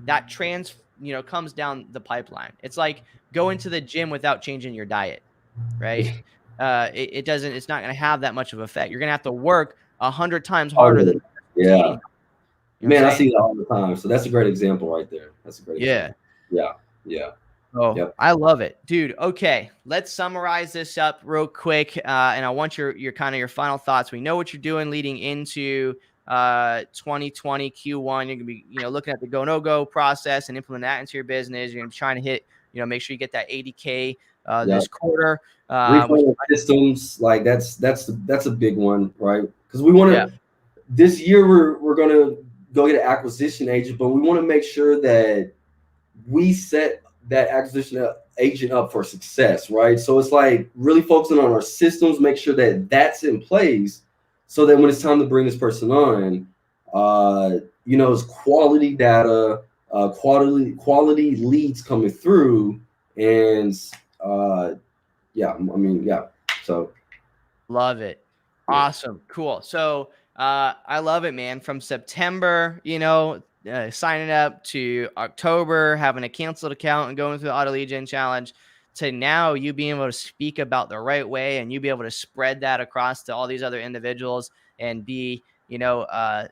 that comes down the pipeline. It's like going to the gym without changing your diet, right? It's not going to have that much of effect. You're going to have to work 100 times harder than yeah. Man, I see that all the time. So that's a great example right there. That's a great example. Yeah. Oh, I love it, dude. Okay, let's summarize this up real quick, and I want your kind of your final thoughts. We know what you're doing leading into 2020 Q1. You're gonna be looking at the go no go process and implement that into your business. You're gonna be trying to hit make sure you get that 80K this quarter. Systems, like that's a big one, right? Because we want to this year we're gonna go get an acquisition agent, but we want to make sure that we set that acquisition agent up for success, right? So it's like really focusing on our systems, make sure that that's in place, so that when it's time to bring this person on, it's quality data, quality leads coming through, and yeah, I mean, yeah. So Love it. yeah. Awesome. Cool. So I love it, man. From September, signing up to October, having a canceled account and going through the auto lead gen challenge to now you being able to speak about the right way and you be able to spread that across to all these other individuals and be,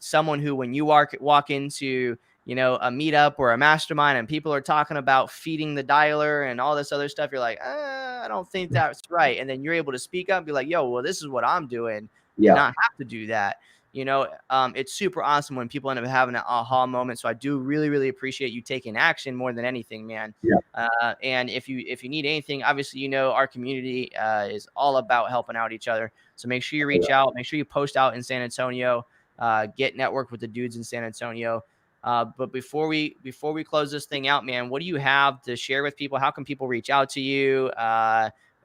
someone who, when you walk into, a meetup or a mastermind and people are talking about feeding the dialer and all this other stuff, you're like, I don't think that's right. And then you're able to speak up and be like, yo, well, this is what I'm doing, and Yeah. not have to do that. It's super awesome when people end up having an aha moment. So I do really, really appreciate you taking action more than anything, man. Yeah. And if you need anything, obviously, our community is all about helping out each other. So make sure you reach out. Make sure you post out in San Antonio. Get network with the dudes in San Antonio. But before we close this thing out, man, what do you have to share with people? How can people reach out to you?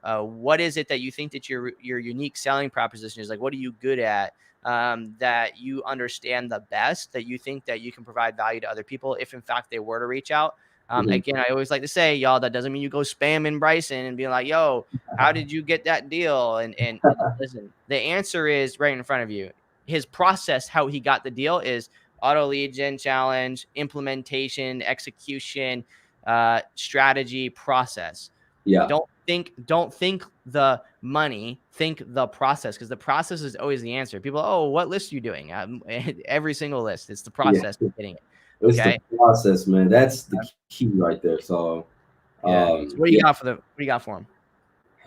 What is it that you think that your unique selling proposition is? Like, what are you good at, that you understand the best, that you think that you can provide value to other people if in fact they were to reach out? Again, I always like to say, y'all, that doesn't mean you go spamming Bryson and be like, yo, how did you get that deal? And listen, the answer is right in front of you. His process, how he got the deal, is auto lead gen challenge, implementation, execution, strategy, process. Yeah. Don't think the money, think the process, because the process is always the answer. People, oh, what list are you doing? Every single list. It's the Yeah. process of getting it. It's the Okay. process, man. That's the key right there. So, Yeah. So what do you got for him?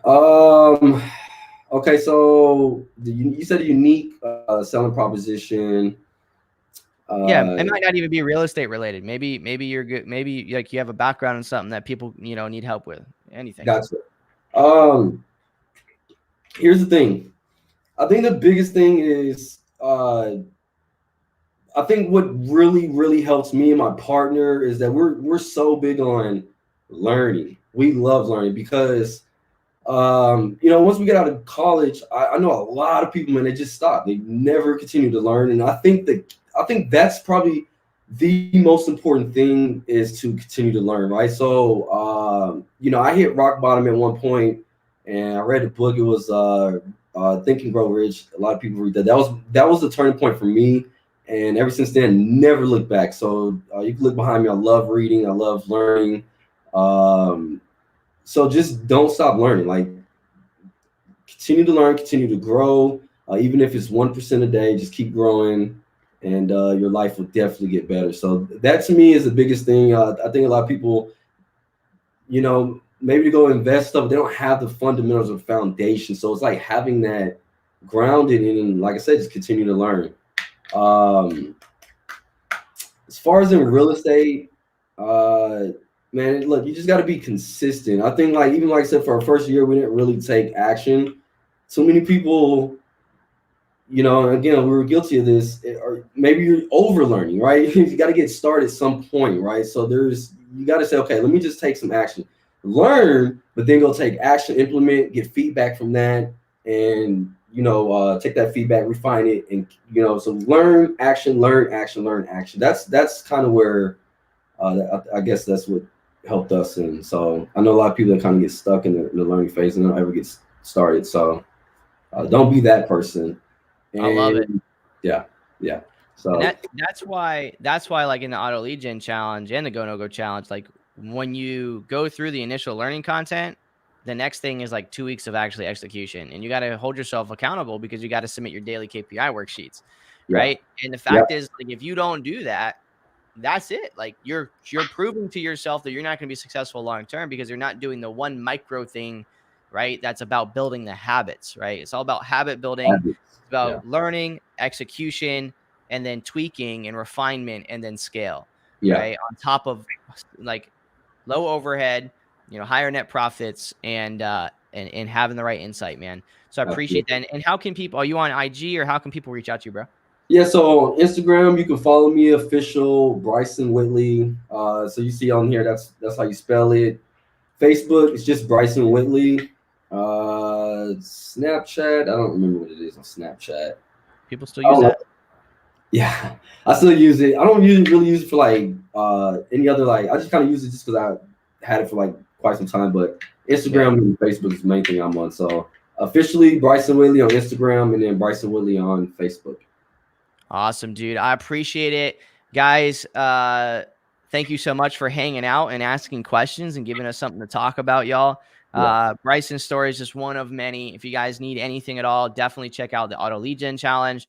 um, okay. So you said a unique selling proposition. Yeah, it Uh, might not even be real estate related. Maybe you're good. Maybe like you have a background in something that people, need help with. Anything. gotcha. Here's the thing. I think the biggest thing is I think what really helps me and my partner is that we're so big on learning. We love learning because once we get out of college, I know a lot of people, man, they just stop. They never continue to learn. And I think that's probably the most important thing is to continue to learn, right? So I hit rock bottom at one point and I read a book. It was Think and Grow Rich. A lot of people read that. That was the turning point for me. And ever since then, never looked back. So you can look behind me. I love reading. I love learning. So just don't stop learning. Like continue to learn, continue to grow. Even if it's 1% a day, just keep growing, and your life will definitely get better. So that to me is the biggest thing. I think a lot of people, maybe to go invest stuff, they don't have the fundamentals or foundation. So it's like having that grounded in, and like I said, just continue to learn. As far as in real estate, man, look, you just got to be consistent. I think, like, even like I said, for our first year, we didn't really take action. So many people, and again, we were guilty of this, or maybe you're over learning, right? You got to get started at some point, right? So you got to say, okay, let me just take some action, learn, but then go take action, implement, get feedback from that, and take that feedback, refine it, and so learn, action, learn, action, learn, action. That's kind of where I guess that's what helped us. And so I know a lot of people that kind of get stuck in the learning phase and don't ever get started. So don't be that person. And I love it. Yeah. So And that's why like in the auto lead gen challenge and the go no go challenge, like when you go through the initial learning content, the next thing is like 2 weeks of actually execution, and you got to hold yourself accountable because you got to submit your daily KPI worksheets, yeah. right? And the fact is, like, if you don't do that, that's it. Like you're proving to yourself that you're not going to be successful long term because you're not doing the one micro thing, right? That's about building the habits, right? It's all about habit building. It's about learning, execution, and then tweaking and refinement, and then scale, right? On top of like low overhead, higher net profits, and having the right insight, man. So I appreciate that. And how can people? Are you on IG, or how can people reach out to you, bro? Yeah, so on Instagram, you can follow me, official Bryson Whitley. So you see on here, that's how you spell it. Facebook, it's just Bryson Whitley. Snapchat, I don't remember what it is on Snapchat. People still use that? Yeah, I still use it. I don't really use it for like any other like. I just kind of use it just because I had it for like quite some time. But Yeah. Instagram and Facebook is the main thing I'm on. So officially Bryson Whitley on Instagram and then Bryson Whitley on Facebook. Awesome, dude. I appreciate it. Guys, thank you so much for hanging out and asking questions and giving us something to talk about, y'all. Yeah. Bryson's story is just one of many. If you guys need anything at all, definitely check out the Auto Lead Gen Challenge.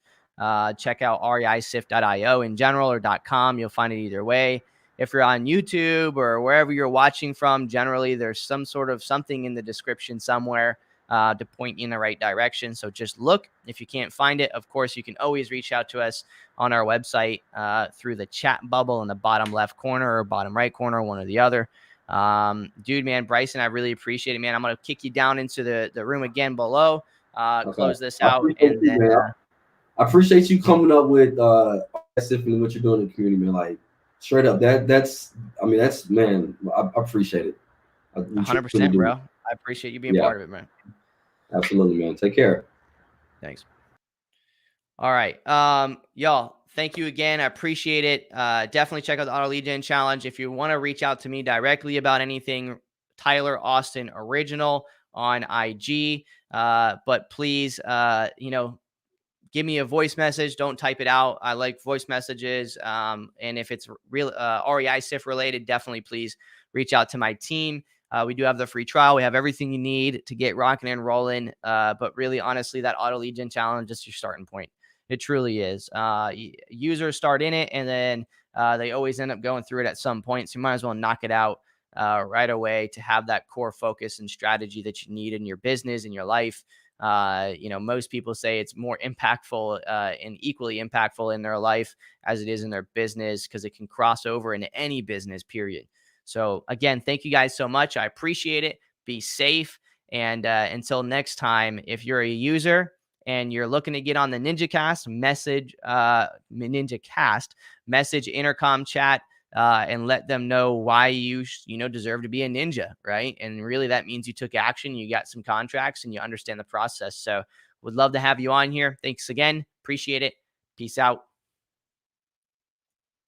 Check out REISift.io in general or .com. You'll find it either way. If you're on YouTube or wherever you're watching from, generally there's some sort of something in the description somewhere to point you in the right direction. So just look. If you can't find it, of course, you can always reach out to us on our website through the chat bubble in the bottom left corner or bottom right corner, one or the other. Dude, man, Bryson, I really appreciate it, man. I'm going to kick you down into the room again below, Okay. close this I out, appreciate and you, then man. I appreciate you coming up with and what you're doing in the community, man. Like straight up, that's I mean that's man, I appreciate it. We truly 100%, bro. do. I appreciate you being Yeah, part of it, man. absolutely, man. Take care. Thanks. All right. Y'all, thank you again. I appreciate it. Definitely check out the Auto Lead Gen Challenge. If you want to reach out to me directly about anything, Tyler Austin Original on IG. But please, give me a voice message. Don't type it out. I like voice messages. And if it's real REI SIF related, definitely please reach out to my team. We do have the free trial. We have everything you need to get rocking and rolling. But really, honestly, that Auto Lead Gen Challenge is your starting point. It truly is. Users start in it, and then they always end up going through it at some point. So you might as well knock it out right away to have that core focus and strategy that you need in your business, in your life. Most people say it's more impactful and equally impactful in their life as it is in their business because it can cross over into any business, period. So, again, thank you guys so much. I appreciate it. Be safe. And until next time, if you're a user and you're looking to get on the Ninja Cast message intercom chat and let them know why you deserve to be a ninja, right? And really, that means you took action, you got some contracts, and you understand the process. So, would love to have you on here. Thanks again. Appreciate it. Peace out.